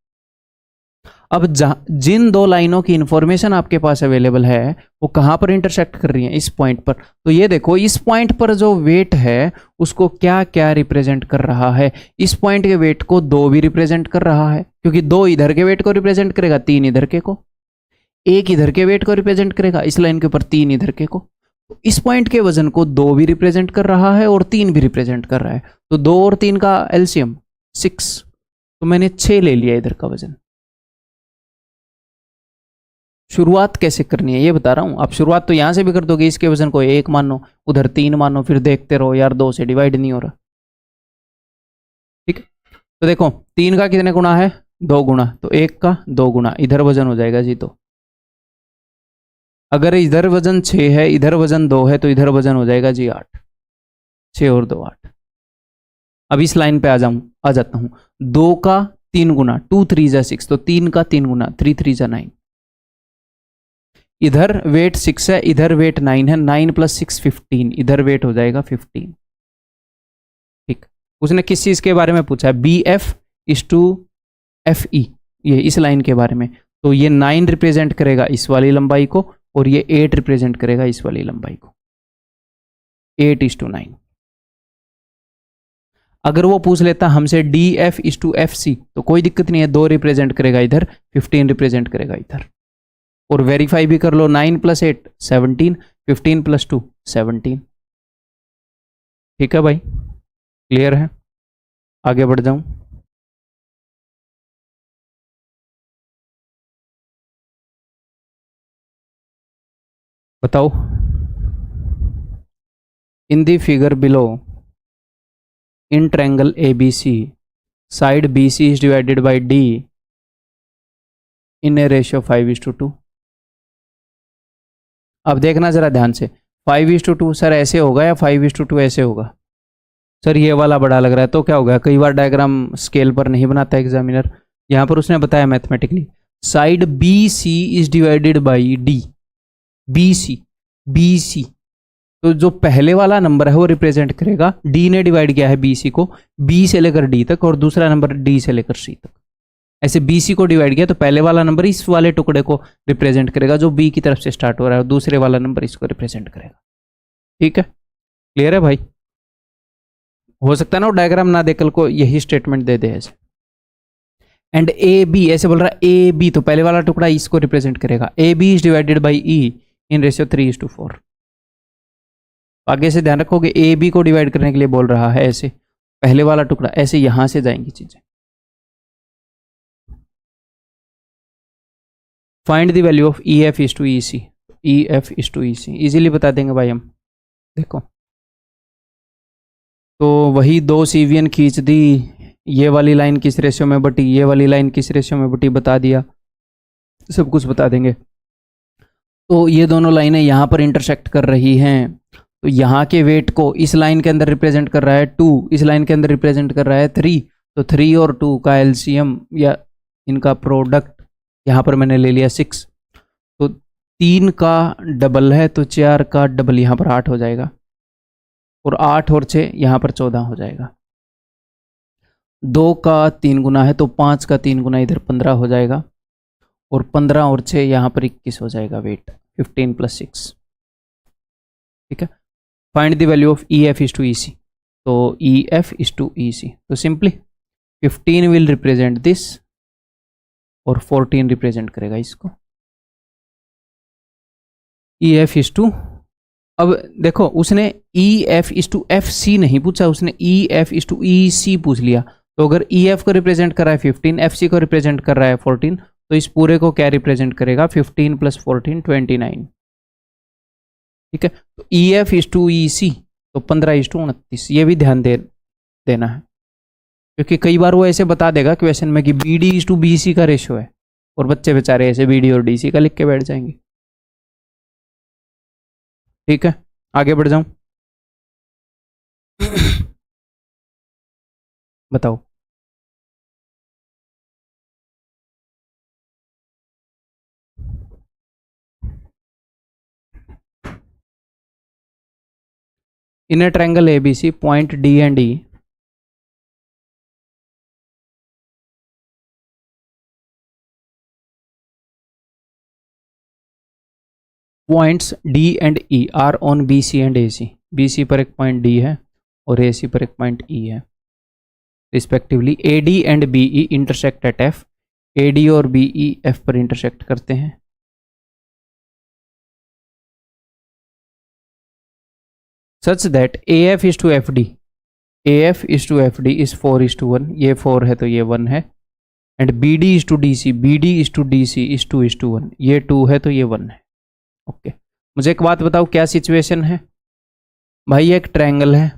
अब जिन 2 लाइनों की इंफॉर्मेशन आपके पास अवेलेबल है वो कहां पर इंटरसेक्ट कर रही हैं, इस पॉइंट पर। तो ये देखो इस पॉइंट पर जो वेट है उसको क्या क्या रिप्रेजेंट कर रहा है। इस पॉइंट के वेट को 2 भी रिप्रेजेंट कर रहा है, क्योंकि 2 इधर के वेट को रिप्रेजेंट करेगा, 3 इधर के को, 1 इधर के वेट को रिप्रेजेंट करेगा, इस लाइन के ऊपर 3 इधर के को। तो इस पॉइंट के वजन को 2 भी रिप्रेजेंट कर रहा है और 3 भी रिप्रेजेंट कर रहा है। तो 2 और 3 का एलसीएम 6, तो मैंने 6 ले लिया इधर का वजन। शुरुआत कैसे करनी है ये बता रहा हूं। आप शुरुआत तो यहां से भी कर दोगे, इसके वजन को 1 मानो, उधर 3 मानो, फिर देखते रहो यार 2 से डिवाइड नहीं हो रहा। ठीक है, तो देखो 3 का कितने गुना है, 2 गुना, तो 1 का 2 गुना, इधर वजन हो जाएगा जी 2। अगर इधर वजन 6 है, इधर वजन 2 है, तो इधर वजन हो जाएगा जी 8। 6 और 2 8। अब इस लाइन पे आ जाता हूं। 2 का 3 गुना, 2 3 जा 6, तो 3 का 3 गुना, 3 3 जा 9। इधर वेट 6 है, इधर वेट 9 है, 9 + 6 15, इधर वेट हो जाएगा 15। ठीक, उसने किस चीज के बारे में पूछा है, B F is to F E, ये इस लाइन के बारे में। तो ये 9 रिप्रेजेंट करेगा इस वाली लंबाई को और ये 8 रिप्रेजेंट करेगा इस वाली लंबाई को, 8:9। अगर वो पूछ लेता हमसे D F is to F C, तो कोई दिक्कत नहीं है, 2 रिप्रेजेंट करेगा इधर, 15 रिप्रेजेंट करेगा इधर। और वेरीफाई भी कर लो, 9 + 8 17, 15 + 2 17। ठीक है भाई, क्लियर है, आगे बढ़ जाऊं। बताओ, in the figure below in triangle ABC side BC is divided by D in a ratio 5:2। अब देखना जरा ध्यान से, 5:2 सर ऐसे होगा या 5:2 ऐसे होगा? सर ये वाला बड़ा लग रहा है, तो क्या होगा, कई बार डायग्राम स्केल पर नहीं बनाता एग्जामिनर। यहां पर उसने बताया mathematically side BC is divided by D, BC, तो जो पहले वाला नंबर है वो रिप्रेजेंट करेगा, D ने डिवाइड किया है BC को, B से लेकर D तक, और दूसरा नंबर D से लेकर C तक। ऐसे BC को डिवाइड किया तो पहले वाला नंबर इस वाले टुकड़े को रिप्रेजेंट करेगा जो B की तरफ से स्टार्ट हो रहा है, और दूसरे वाला नंबर इसको रिप्रेजेंट करेगा। ठीक है, क्लियर है भाई? हो सकता है ना वो डायग्राम ना देकर को यही स्टेटमेंट दे दे ऐसे। एंड ए बी ऐसे बोल रहा है, ए बी तो पहले वाला टुकड़ा इसको रिप्रेजेंट करेगा, A B is divided by E in ratio 3:4। आगे से ध्यान रखोगे, ए बी को डिवाइड करने के लिए बोल रहा है ऐसे, पहले वाला टुकड़ा ऐसे यहां से जाएंगी चीजें। Find the value of E F is to E C, E F is to E C easily बता देंगे भाई हम। देखो तो वही 2 सीवीएन खींच दी, ये वाली लाइन किस रेशियो में बटी, ये वाली लाइन किस रेशियो में बटी, बता दिया, सब कुछ बता देंगे। तो ये दोनों लाइनें यहाँ पर इंटरसेक्ट कर रही हैं, तो यहाँ के वेट को इस लाइन के अंदर रिप्रेजेंट कर रहा है 2, इस लाइन के अंदर रिप्रेजेंट कर रहा है 3, तो 3 और 2 का एलसीएम या इनका प्रोडक्ट यहाँ पर मैंने ले लिया 6, तो 3 का डबल है तो 4 का डबल यहाँ पर 8 हो जाएगा, और 8 और 6 यहाँ पर 14 हो जाएगा। 2 का 3 गुना है तो 5 का 3 गुना इधर 15 हो जाएगा, और 15 और 6 यहाँ पर 21 हो जाएगा वेट, 15 + 6। ठीक है, find the value of E F is to E C. तो E F is to E C, तो सिंपली 15 विल रिप्रेजेंट दिस और 14 रिप्रेजेंट करेगा इसको। ई एफ इज टू, अब देखो उसने E F is to F C नहीं पूछा, उसने E F is to E C पूछ लिया। तो अगर ई एफ को रिप्रेजेंट कर रहा है 15, एफ सी को रिप्रेजेंट कर रहा है 14, तो इस पूरे को क्या रिप्रेजेंट करेगा, 15 + 14 29। ठीक है, तो E F is to E C, तो 15:29। ये भी ध्यान देना है, क्योंकि कई बार वो ऐसे बता देगा क्वेश्चन में कि B D is to B C का रेशियो है, और बच्चे बेचारे ऐसे बी डी और डी सी का लिख के बैठ जाएंगे। ठीक है, आगे बढ़ जाऊं। बताओ। इन a triangle ABC, point D and E, points D and E are on BC and AC। BC पर एक पॉइंट D है और AC पर एक पॉइंट E है respectively. AD and BE intersect at F। AD और BE F पर intersect करते हैं। Such that AF is to FD, AF is to FD is 4:1। ये 4 है तो ये 1 है। And BD is to DC, BD is to DC is 2:1। ये 2 है तो ये 1 है। ओके, मुझे एक बात बताओ, क्या सिचुएशन है भाई? एक ट्रायंगल है,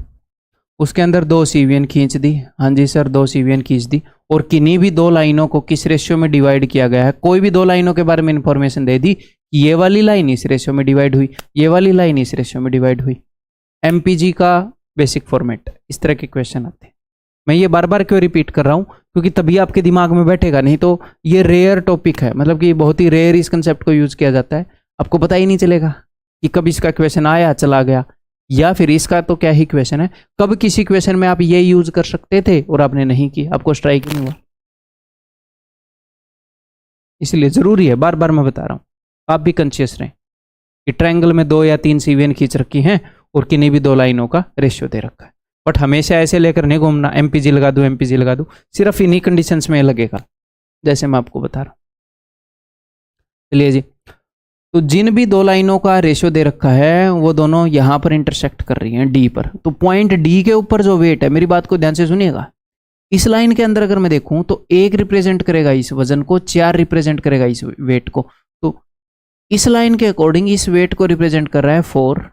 उसके अंदर 2 सीवियन खींच दी। हाँ जी सर, 2 सीवियन खींच दी, और किन्हीं भी 2 लाइनों को किस रेशियो में डिवाइड किया गया है। कोई भी 2 लाइनों के बारे में इंफॉर्मेशन दे दी, ये वाली लाइन इस रेशियो में डिवाइड हुई, ये वाली लाइन इस रेशियो में डिवाइड हुई। MPG का बेसिक फॉर्मेट, इस तरह के क्वेश्चन आते हैं। मैं ये बार बार क्यों रिपीट कर रहा हूँ, क्योंकि तभी आपके दिमाग में बैठेगा, नहीं तो ये रेयर टॉपिक है, मतलब कि बहुत ही रेयर इस कंसेप्ट को यूज किया जाता है। आपको पता ही नहीं चलेगा कि कब इसका क्वेश्चन आया चला गया, या फिर इसका तो क्या ही क्वेश्चन है, कब किसी क्वेश्चन में आप ये यूज कर सकते थे और आपने नहीं की, आपको स्ट्राइक नहीं हुआ। इसलिए जरूरी है, बार बार मैं बता रहा हूं, आप भी कॉन्शियस रहें कि ट्रायंगल में 2 या 3 सीवियन खींच रखी हैं और किन्हीं भी 2 लाइनों का रेशियो दे रखा है। बट हमेशा ऐसे लेकर नहीं घूमना, MPG लगा दूं MPG लगा दूं, सिर्फ इन्हीं कंडीशंस में लगेगा जैसे मैं आपको बता रहा हूं। चलिए जी, तो जिन भी 2 लाइनों का रेशियो दे रखा है वो दोनों यहां पर इंटरसेक्ट कर रही हैं D पर। तो पॉइंट D के ऊपर जो वेट है, मेरी बात को ध्यान से सुनिएगा, इस लाइन के अंदर अगर मैं देखूं तो 1 रिप्रेजेंट करेगा इस वजन को, 4 रिप्रेजेंट करेगा इस वेट को। तो इस लाइन के अकॉर्डिंग इस वेट को रिप्रेजेंट कर रहा है 4,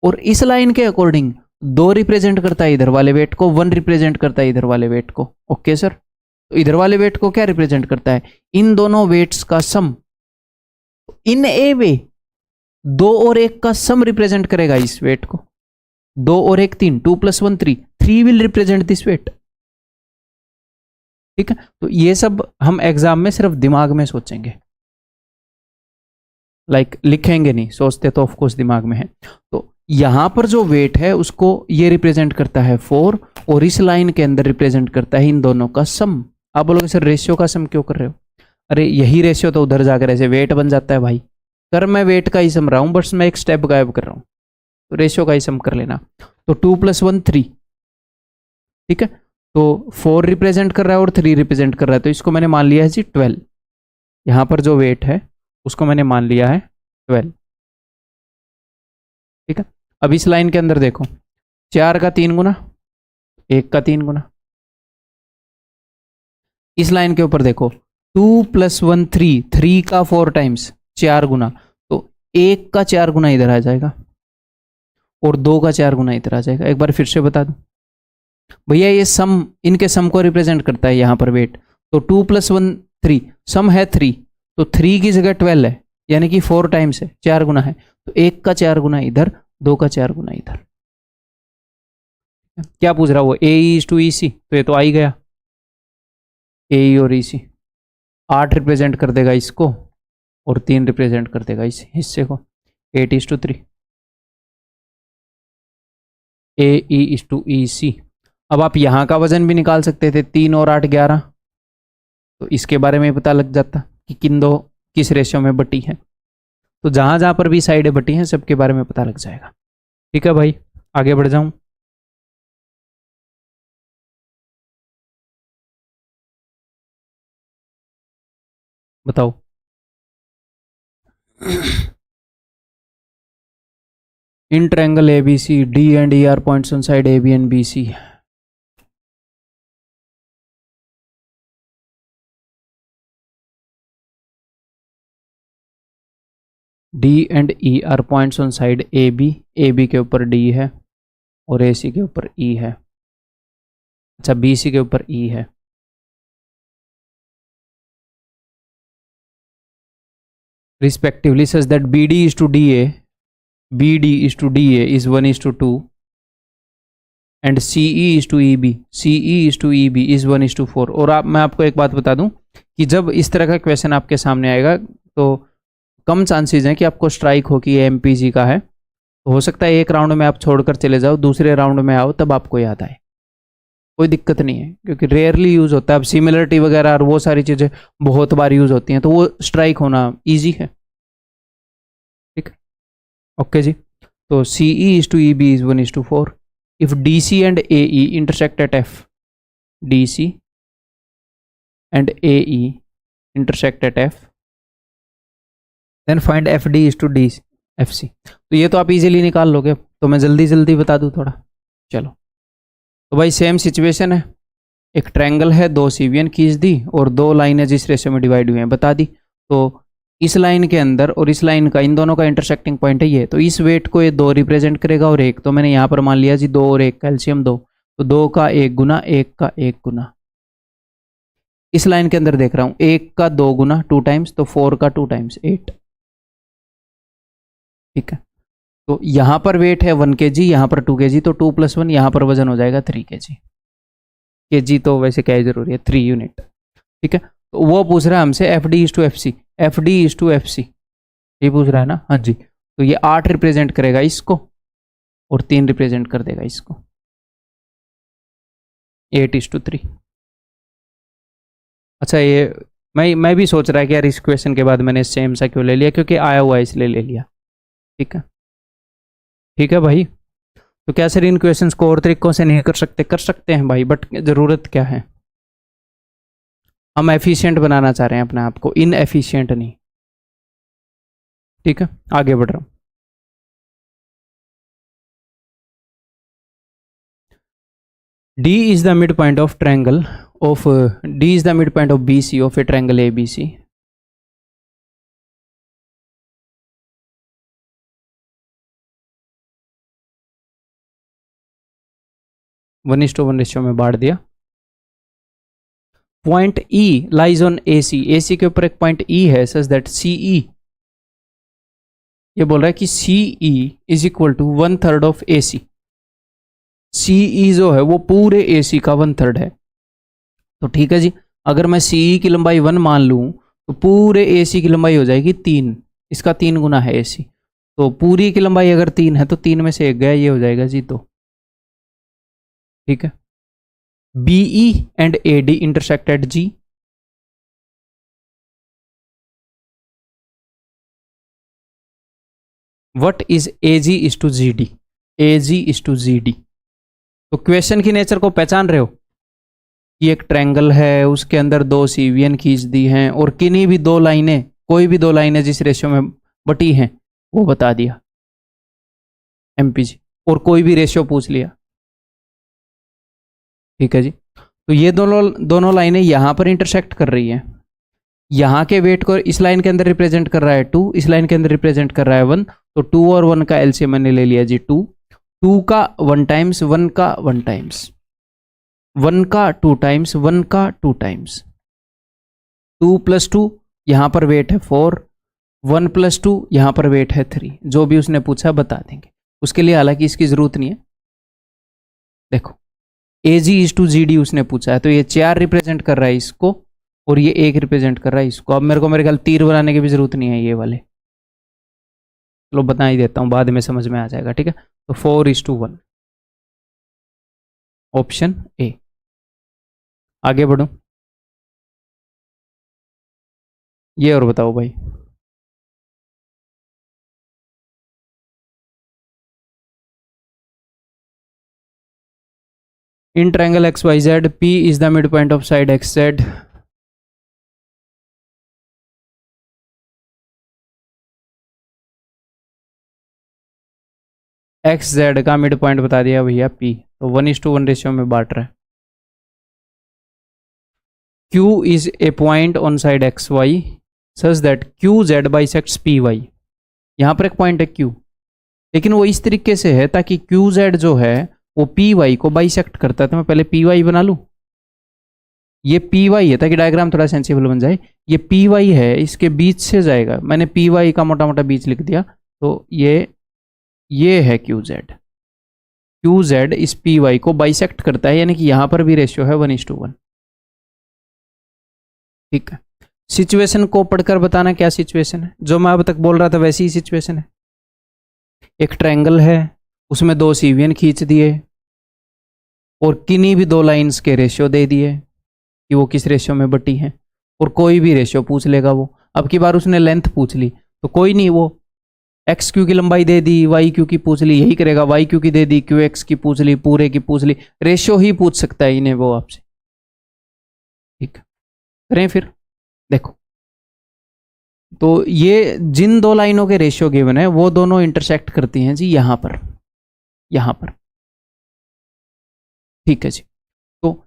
और इस लाइन के अकॉर्डिंग 2 रिप्रेजेंट करता है इधर वाले वेट को, 1 रिप्रेजेंट करता है इधर वाले वेट को। ओके सर, तो इधर वाले वेट को क्या रिप्रेजेंट करता है, इन दोनों वेट्स का सम। इन ए वे 2 और 1 का सम रिप्रेजेंट करेगा इस वेट को। 2 और 1 3, 2 + 1 3, 3 विल रिप्रेजेंट दिस वेट। ठीक है, तो ये सब हम एग्जाम में सिर्फ दिमाग में सोचेंगे, लिखेंगे नहीं, सोचते तो ऑफकोर्स दिमाग में है। तो यहां पर जो वेट है उसको ये रिप्रेजेंट करता है 4, और इस लाइन के अंदर रिप्रेजेंट करता है इन दोनों का सम। आप बोलोगे सर रेशियो का सम क्यों कर रहे हो? अरे यही रेशियो तो उधर जाकर ऐसे वेट बन जाता है भाई। कर मैं वेट का ही सम रहा हूं, बस मैं एक स्टेप गायब कर रहा हूं, तो रेशियो का ही सम कर लेना। तो 2 + 1 3, ठीक है, तो 4 रिप्रेजेंट कर रहा है और 3 रिप्रेजेंट कर रहा है, तो इसको मैंने मान लिया है जी 12। यहां पर जो वेट है उसको मैंने मान लिया है 12। ठीक है, अब इस लाइन के अंदर देखो, 4 का 3 गुना, 1 का 3 गुना। इस लाइन के ऊपर देखो, 2 + 1 3, 3 का 4 टाइम्स, 4 गुना, तो 1 का 4 गुना इधर आ जाएगा और 2 का 4 गुना इधर आ जाएगा। एक बार फिर से बता दूं भैया, ये सम, इनके सम को रिप्रेजेंट करता है यहां पर वेट। तो 2 + 1 3, सम है 3, तो 3 की जगह 12 है, यानी कि 4 टाइम्स है, 4 गुना है, तो 1 का 4 गुना इधर, 2 का 4 गुना इधर। क्या पूछ रहा वो, AE इज टू EC, तो ये तो आ ही गया, AE और EC। 8 रिप्रेजेंट कर देगा इसको और 3 रिप्रेजेंट कर देगा इस हिस्से को, 8:3। AE is to EC। अब आप यहां का वजन भी निकाल सकते थे, 3 और 8 11, तो इसके बारे में पता लग जाता कि किन दो किस रेशियो में बटी है। तो जहां जहां पर भी साइडें बटी हैं सबके बारे में पता लग जाएगा। ठीक है भाई, आगे बढ़ जाऊं। बताओ। In triangle A B C D and E are points on side A B and B C. D and E are points on side A B के ऊपर डी है और ए सी के ऊपर ई है। अच्छा, बी सी के ऊपर ई है। Respectively such that B D is to D A, B D is to D A is 1:2 and C E is to E B, C E is to E B is 1:4। और मैं आपको एक बात बता दूं कि जब इस तरह का क्वेश्चन आपके सामने आएगा तो कम चांसेस हैं कि आपको स्ट्राइक हो कि ये एमपीजी का है। तो हो सकता है एक राउंड में आप छोड़कर चले जाओ, दूसरे राउंड में आओ तब आपको याद आए, कोई दिक्कत नहीं है, क्योंकि रेयरली यूज होता है। अब सिमिलरिटी वगैरह और वो सारी चीज़ें बहुत बार यूज होती हैं, तो वो स्ट्राइक होना ईजी है। ठीक, ओके जी। तो C E is to E B is 1:4। If D C and A E intersect at F, D C and A E intersect at F, then find F D is to D F C. तो ये तो आप easily निकाल लोगे, तो मैं जल्दी जल्दी बता दूं थोड़ा। चलो, तो भाई सेम सिचुएशन है, एक ट्रायंगल है, दो सीवियन खींच दी और दो लाइनें जिस रेशियो में डिवाइड हुई हैं बता दी। तो इस लाइन के अंदर और इस लाइन का, इन दोनों का इंटरसेक्टिंग पॉइंट है ये, तो इस वेट को ये दो रिप्रेजेंट करेगा और एक, तो मैंने यहाँ पर मान लिया जी दो और एक कैल्शियम दो, तो दो का एक गुना, एक का एक गुना। इस लाइन के अंदर देख रहा हूँ एक का दो गुना 2 टाइम्स, तो 4 का 2 टाइम्स 8। ठीक है, तो यहाँ पर वेट है 1 kg, यहाँ पर 2 kg, तो 2 + 1, यहाँ पर वजन हो जाएगा 3 kg। kg तो वैसे क्या जरूरी है, 3 यूनिट। ठीक है, तो वो पूछ रहा है हमसे F D is to F C, F D is to F C, ये पूछ रहा है ना। हाँ जी, तो ये 8 रिप्रेजेंट करेगा इसको और 3 रिप्रेजेंट कर देगा इसको, 8:3। अच्छा, ये मैं भी सोच रहा है कि यार इस क्वेश्चन के बाद मैंने सेम सा क्यों ले लिया, क्योंकि आया हुआ है इसलिए ले लिया। ठीक है, ठीक है भाई। तो क्या सर इन क्वेश्चंस को और तरीकों से नहीं कर सकते? कर सकते हैं भाई, बट ज़रूरत क्या है, हम एफिशिएंट बनाना चाह रहे हैं अपने आप को, इन एफिशिएंट नहीं। ठीक है, आगे बढ़ रहा हूँ। D is the midpoint of triangle of D is the midpoint of BC of a triangle ABC. One is to one ratio में बांट दिया। Point E lies on AC, AC के ऊपर एक पॉइंट E है सच दैट CE, ये बोल रहा है कि CE is equal to 1/3 of AC। CE जो है वो पूरे AC का 1/3 है। तो ठीक है जी, अगर मैं CE की लंबाई 1 मान लूँ तो पूरे AC की लंबाई हो जाएगी 3, इसका 3 गुना है AC। तो पूरी की लंबाई अगर 3 है तो 3 में से 1 गया, ये हो जाएगा जी 2। ठीक है, BE and AD intersect at G, what is AG is to GD, AG is to GD। तो क्वेश्चन की नेचर को पहचान रहे हो कि एक ट्रायंगल है, उसके अंदर दो सीवियन खींच दी हैं और किन्हीं भी दो लाइनें, कोई भी दो लाइनें जिस रेशियो में बटी हैं वो बता दिया एमपीजी, और कोई भी रेशियो पूछ लिया। ठीक है जी, तो ये दोनों लाइनें यहाँ पर इंटरसेक्ट कर रही हैं, यहाँ के वेट को इस लाइन के अंदर रिप्रेजेंट कर रहा है 2, इस लाइन के अंदर रिप्रेजेंट कर रहा है 1, तो 2 और 1 का एलसीएम मैंने ले लिया जी 2, 2 का 1 टाइम्स, 1 का 1 टाइम्स, 1 का 2 टाइम्स, 1 का 2 टाइम्स, 2 + 2 यहाँ पर वेट है 4, 1 + 2 यहाँ पर वेट है 3। जो भी उसने पूछा बता देंगे, उसके लिए हालांकि इसकी जरूरत नहीं है। देखो AG इज टू GD उसने पूछा है, तो ये 4 रिप्रेजेंट कर रहा है इसको और ये 1 रिप्रेजेंट कर रहा है इसको। अब मेरे ख्याल तीर बनाने की भी जरूरत नहीं है ये वाले, चलो बता ही देता हूँ, बाद में समझ में आ जाएगा। ठीक है, तो 4:1, ऑप्शन ए। आगे बढ़ो, ये और बताओ भाई। In triangle X Y Z P is the midpoint of side X Z. X Z का मिड पॉइंट बता दिया भैया पी, तो 1:1 रेशियो में बांट रहा है। Q is a point on side xy such that QZ bisects PY। यहाँ पर एक पॉइंट है Q, लेकिन वो इस तरीके से है ताकि QZ जो है वो PY को बाइसेक्ट करता है। तो मैं पहले PY बना लूँ, ये PY है ताकि डायग्राम थोड़ा सेंसिबल बन जाए। ये PY है, इसके बीच से जाएगा, मैंने PY का मोटा मोटा बीच लिख दिया। तो ये है QZ इस PY को बाइसेक्ट करता है, यानी कि यहाँ पर भी रेशियो है 1:1। ठीक है, सिचुएशन को पढ़कर बताना क्या सिचुएशन है। जो मैं अब तक बोल रहा था वैसी ही सिचुएशन है। एक ट्रायंगल है, उसमें दो सीवियन खींच दिए और किन्हीं भी दो लाइंस के रेशियो दे दिए कि वो किस रेशियो में बटी हैं, और कोई भी रेशियो पूछ लेगा वो। अब की बार उसने लेंथ पूछ ली तो कोई नहीं, वो एक्स क्यू की लंबाई दे दी, वाई क्यू की पूछ ली, यही करेगा। वाई क्यू की दे दी, क्यू एक्स की पूछ ली, पूरे की पूछ ली, रेशियो ही पूछ सकता है इन्हें वो आपसे। ठीक, करें फिर। देखो, तो ये जिन दो लाइनों के रेशियो गिवन है वो दोनों इंटरसेक्ट करती हैं जी यहां पर, यहां पर। ठीक है जी, तो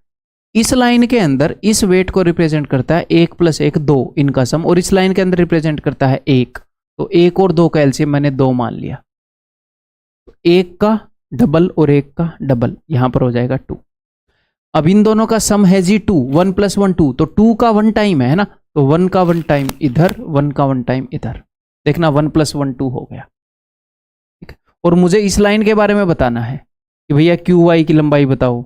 इस लाइन के अंदर इस वेट को रिप्रेजेंट करता है 1 + 1 2 इनका सम, और इस लाइन के अंदर रिप्रेजेंट करता है 1। तो 1 और 2 का एलसीएम मैंने 2 मान लिया। तो 1 का डबल और 1 का डबल यहां पर हो जाएगा 2। अब इन दोनों का सम है जी 2, 1 + 1 2, तो 2 का 1 टाइम है ना, तो 1 का 1 टाइम इधर, 1 का 1 टाइम इधर। देखना 1 + 1 2 हो गया। ठीक है, और मुझे इस लाइन के बारे में बताना है कि भैया क्यू वाई की लंबाई बताओ।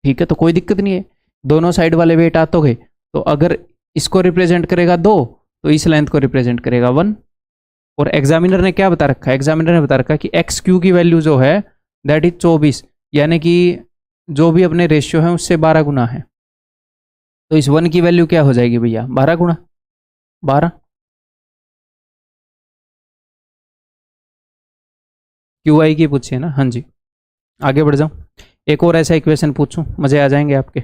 ठीक है, तो कोई दिक्कत नहीं है, दोनों साइड वाले वेट आते गए। तो अगर इसको रिप्रेजेंट करेगा 2 तो इस लेंथ को रिप्रेजेंट करेगा 1। और एग्जामिनर ने क्या बता रखा है, एग्जामिनर ने बता रखा है कि एक्स क्यू की वैल्यू जो है दैट इज 24, यानी कि जो भी अपने रेशियो है उससे 12 गुना है। तो इस 1 की वैल्यू क्या हो जाएगी भैया, 12 गुना 12। क्यू आई की पूछिए ना, हाँ जी। आगे बढ़ जाऊं, एक और ऐसा इक्वेशन पूछूं, मजे आ जाएंगे आपके।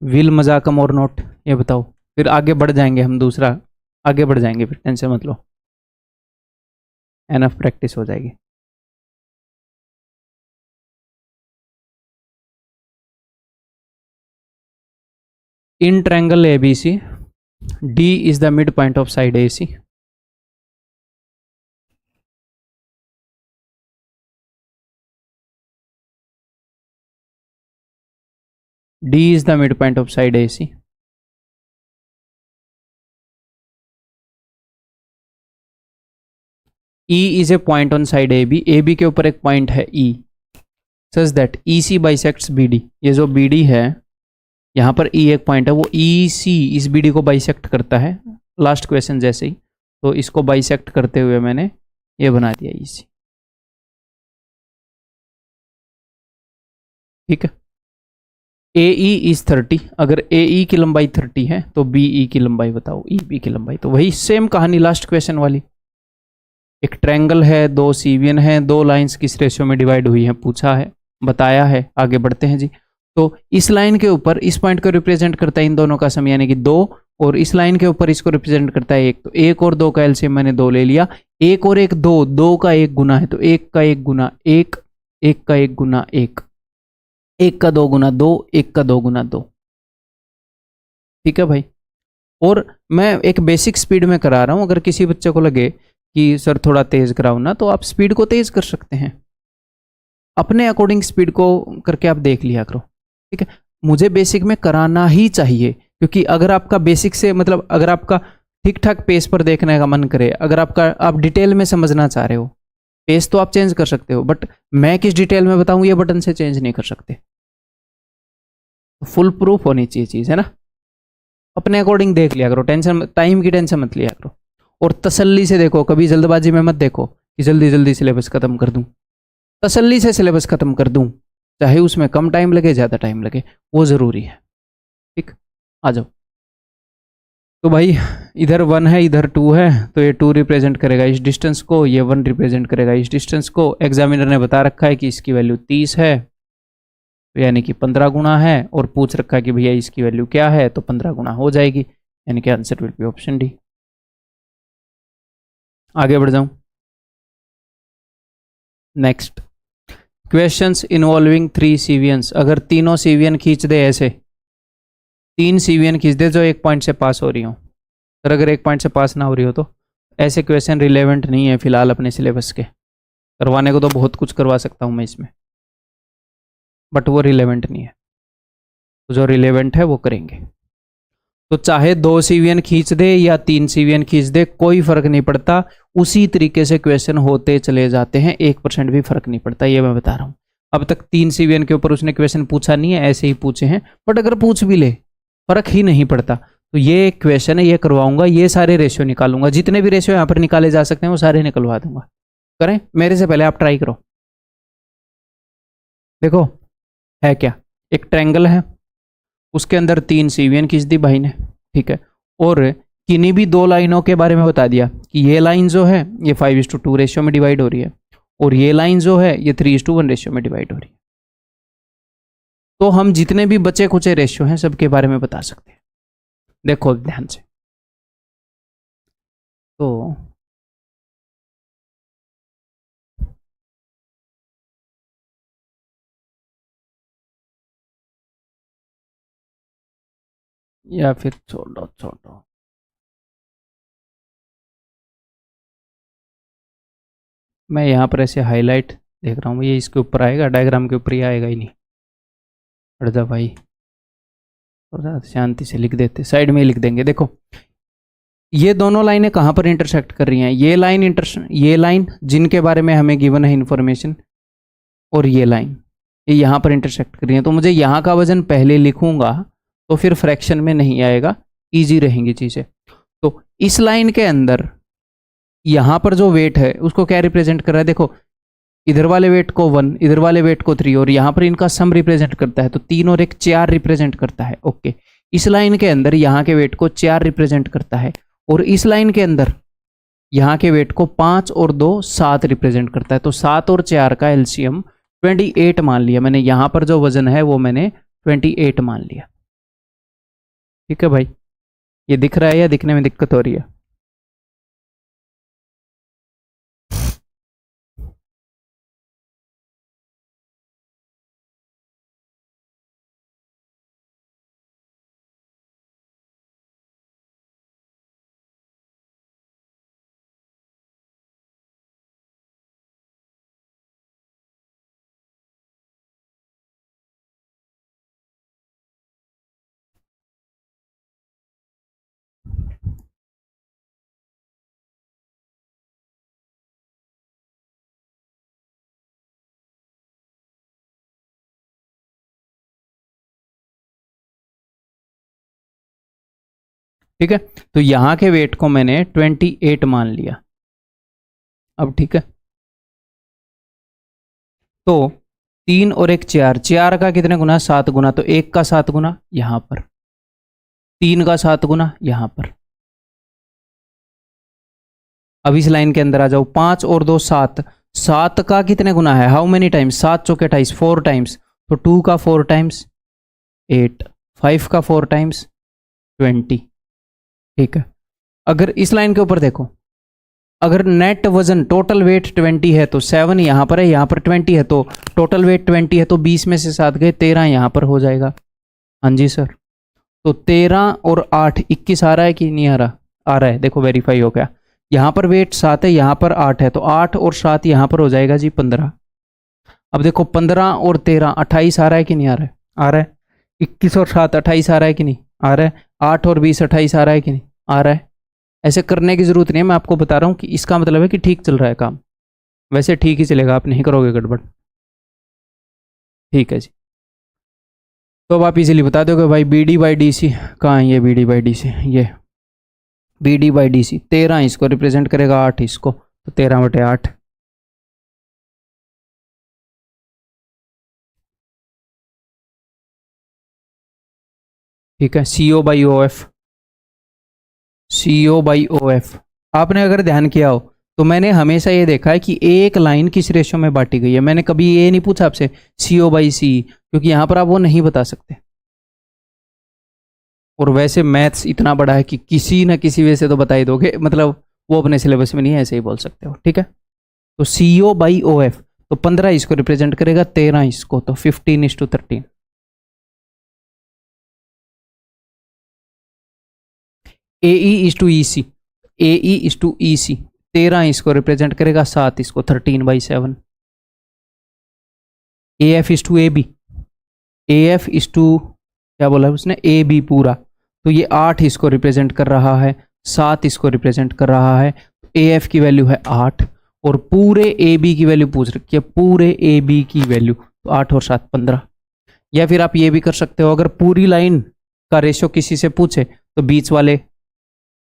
विल मजाकम और नोट, ये बताओ, फिर आगे बढ़ जाएंगे हम, दूसरा आगे बढ़ जाएंगे, फिर टेंशन मत लो, एनफ प्रैक्टिस हो जाएगी। In triangle ABC D is the midpoint of side AC. D is the midpoint of side AC. E is a point on side AB. AB के ऊपर एक पॉइंट है E, such that EC bisects BD। ये जो BD है यहाँ पर E एक पॉइंट है, वो EC इस BD को बाइसेक्ट करता है, लास्ट क्वेश्चन जैसे ही। तो इसको बाइसेक्ट करते हुए मैंने ये बना दिया EC। ठीक है, AE इज 30। अगर AE की लंबाई 30 है तो BE की लंबाई बताओ, EB की लंबाई। तो वही सेम कहानी लास्ट क्वेश्चन वाली, एक ट्रायंगल है, दो सीवियन है, दो लाइंस किस रेशियो में डिवाइड हुई है पूछा है, बताया है। आगे बढ़ते हैं जी। तो इस लाइन के ऊपर इस पॉइंट को रिप्रेजेंट करता है इन दोनों का सम, यानी कि 2, और इस लाइन के ऊपर इसको रिप्रेजेंट करता है 1। तो 1 और 2 का एलसीएम मैंने 2 ले लिया। 1 और 1 2, 2 का 1 गुना है, तो 1 का 1 गुना 1, 1 का 1 गुना 1, 1 का 2 गुना 2, 1 का 2 गुना 2। ठीक है भाई, और मैं एक बेसिक स्पीड में करा रहा हूं, अगर किसी बच्चे को लगे कि सर थोड़ा तेज कराओ ना, तो आप स्पीड को तेज कर सकते हैं, अपने अकॉर्डिंग स्पीड को करके आप देख लिया करो। ठीक है, मुझे बेसिक में कराना ही चाहिए, क्योंकि अगर आपका बेसिक से मतलब अगर आपका ठीक ठाक पेस पर देखने का मन करे, अगर आप डिटेल में समझना चाह रहे हो, पेस तो आप चेंज कर सकते हो, बट मैं किस डिटेल में बताऊं ये बटन से चेंज नहीं कर सकते। फुल प्रूफ होनी चाहिए चीज़, है ना। अपने अकॉर्डिंग देख लिया करो, टेंशन टाइम की टेंशन मत लिया करो, और तसल्ली से देखो, कभी जल्दबाजी में मत देखो कि जल्दी जल्दी सिलेबस खत्म कर दूं। तसल्ली से सिलेबस खत्म कर दूं, चाहे उसमें कम टाइम लगे ज़्यादा टाइम लगे, वो ज़रूरी है। ठीक, आ जाओ। तो भाई इधर 1 है इधर 2 है, तो ये 2 रिप्रेजेंट करेगा इस डिस्टेंस को, ये 1 रिप्रेजेंट करेगा इस डिस्टेंस को। एग्जामिनर ने बता रखा है कि इसकी वैल्यू 30 है, तो यानी कि 15 गुना है, और पूछ रखा है कि भैया इसकी वैल्यू क्या है, तो 15 गुना हो जाएगी, यानी कि answer will be option D. आगे बढ़ जाऊं, नेक्स्ट क्वेश्चंस इन्वॉल्विंग 3 सीवियंस। अगर तीनों सीवियन खींच दे, ऐसे 3 सीवियन खींच दे जो एक पॉइंट से पास हो रही हो, और अगर एक पॉइंट से पास ना हो रही हो तो ऐसे क्वेश्चन रिलेवेंट नहीं है फिलहाल अपने सिलेबस के। करवाने को तो बहुत कुछ करवा सकता हूँ मैं इसमें, बट वो रिलेवेंट नहीं है, तो जो रिलेवेंट है वो करेंगे। तो चाहे 2 सीवियन खींच दे या 3 सीवियन खींच दे, कोई फर्क नहीं पड़ता, उसी तरीके से क्वेश्चन होते चले जाते हैं, 1% भी फर्क नहीं पड़ता, ये मैं बता रहा हूँ। अब तक 3 सीवियन के ऊपर उसने क्वेश्चन पूछा नहीं है, ऐसे ही पूछे हैं, बट अगर पूछ भी ले फर्क ही नहीं पड़ता। तो ये क्वेश्चन है, ये करवाऊंगा, ये सारे रेशियो निकालूंगा, जितने भी रेशियो यहाँ पर निकाले जा सकते हैं वो सारे निकलवा दूंगा। करें मेरे से पहले आप ट्राई करो। देखो है क्या, एक ट्रायंगल है, उसके अंदर 3 सीवियन खींच दी भाई ने, ठीक है, और किन्हीं भी 2 लाइनों के बारे में बता दिया कि ये लाइन जो है ये 5:2 रेशियो में डिवाइड हो रही है, और ये लाइन जो है ये 3:1 रेशियो में डिवाइड हो रही है। तो हम जितने भी बचे खुचे रेशियो हैं सबके बारे में बता सकते हैं। देखो ध्यान से, तो या फिर छोड़ो छोड़ो, मैं यहाँ पर ऐसे हाईलाइट देख रहा हूँ, ये इसके ऊपर आएगा, डायग्राम के ऊपर ही आएगा ही नहीं। हट जा भाई, थोड़ा शांति से लिख देते, साइड में ही लिख देंगे। देखो ये दोनों लाइनें कहाँ पर इंटरसेक्ट कर रही हैं, ये लाइन जिनके बारे में हमें गिवन है इंफॉर्मेशन, और ये लाइन ये यहाँ पर इंटरसेक्ट कर रही है, तो मुझे यहाँ का वजन पहले लिखूंगा तो फिर फ्रैक्शन में नहीं आएगा, इजी रहेंगी चीज़ें। तो इस लाइन के अंदर यहाँ पर जो वेट है उसको क्या रिप्रेजेंट कर रहा है, देखो इधर वाले वेट को 1, इधर वाले वेट को 3, और यहाँ पर इनका सम रिप्रेजेंट करता है, तो 3 और 1 4 रिप्रेजेंट करता है। ओके, इस लाइन के अंदर यहाँ के वेट को 4 रिप्रेजेंट करता है, और इस लाइन के अंदर यहाँ के वेट को 5 और 2 7 रिप्रेजेंट करता है। तो 7 और 4 का एलसीएम 28 मान लिया मैंने, यहाँ पर जो वजन है वो मैंने 28 मान लिया। ठीक है भाई, ये दिख रहा है या दिखने में दिक्कत हो रही है? ठीक है, तो यहाँ के वेट को मैंने 28 मान लिया। अब ठीक है, तो 3 और 1 4, 4 का कितने गुना, 7 गुना, तो 1 का 7 गुना यहाँ पर, 3 का 7 गुना यहाँ पर। अब इस लाइन के अंदर आ जाओ, 5 और 2 7, 7 का कितने गुना है, हाउ मेनी टाइम्स, 7 चौके 28, 4 टाइम्स, तो 2 का 4 टाइम्स 8, 5 का 4 टाइम्स 20। ठीक है, अगर इस लाइन के ऊपर देखो, अगर नेट वजन टोटल वेट 20 है तो 7 यहाँ पर है, यहाँ पर 20 है, तो टोटल वेट 20 है, तो 20 में से 7 गए, 13 यहाँ पर हो जाएगा। हाँ जी सर, तो 13 और 8 21 आ रहा है कि नहीं आ रहा? आ रहा है, देखो वेरीफाई हो गया। यहाँ पर वेट 7 है, यहाँ पर 8 है, तो 8 और 7 यहाँ पर हो जाएगा जी 15। अब देखो 15 और 13 28 आ रहा है कि नहीं आ रहा है? आ रहा है। 21 और 7 28 आ रहा है कि नहीं आ रहा है? 8 और 20 28 आ रहा है कि नहीं आ रहा है? ऐसे करने की जरूरत नहीं है, मैं आपको बता रहा हूँ कि इसका मतलब है कि ठीक चल रहा है काम। वैसे ठीक ही चलेगा, आप नहीं करोगे गड़बड़। ठीक है जी, तो अब आप इजीली बता दोगे भाई B D by D C कहाँ है, ये B D by D C, ये B D by D C 13 इसको रिप्रेजेंट करेगा, 8 इसको, तो 13/8। ठीक है, सी O by O F, CO/OF। आपने अगर ध्यान किया हो तो मैंने हमेशा ये देखा है कि एक लाइन किस रेशो में बांटी गई है। मैंने कभी ये नहीं पूछा आपसे CO/CE, क्योंकि यहां पर आप वो नहीं बता सकते। और वैसे मैथ्स इतना बड़ा है कि किसी न किसी वे से तो बता ही दोगे, मतलब वो अपने सिलेबस में नहीं है, ऐसे ही बोल सकते हो, ठीक है। तो CO/OF, तो 15 इसको रिप्रेजेंट करेगा, 13 इसको, तो 15:13। AE:EC, AE:EC, 13 इसको रिप्रेजेंट करेगा, 7 इसको, 13/7। AF:AB, AF: क्या बोला उसने, AB पूरा, तो ये 8 इसको रिप्रेजेंट कर रहा है, 7 इसको रिप्रेजेंट कर रहा है। AF की वैल्यू है 8 और पूरे AB की वैल्यू पूछ रखी है, पूरे AB की वैल्यू, तो 8 और 7 15। या फिर आप ये भी कर सकते हो, अगर पूरी लाइन का रेशियो किसी से पूछे तो बीच वाले,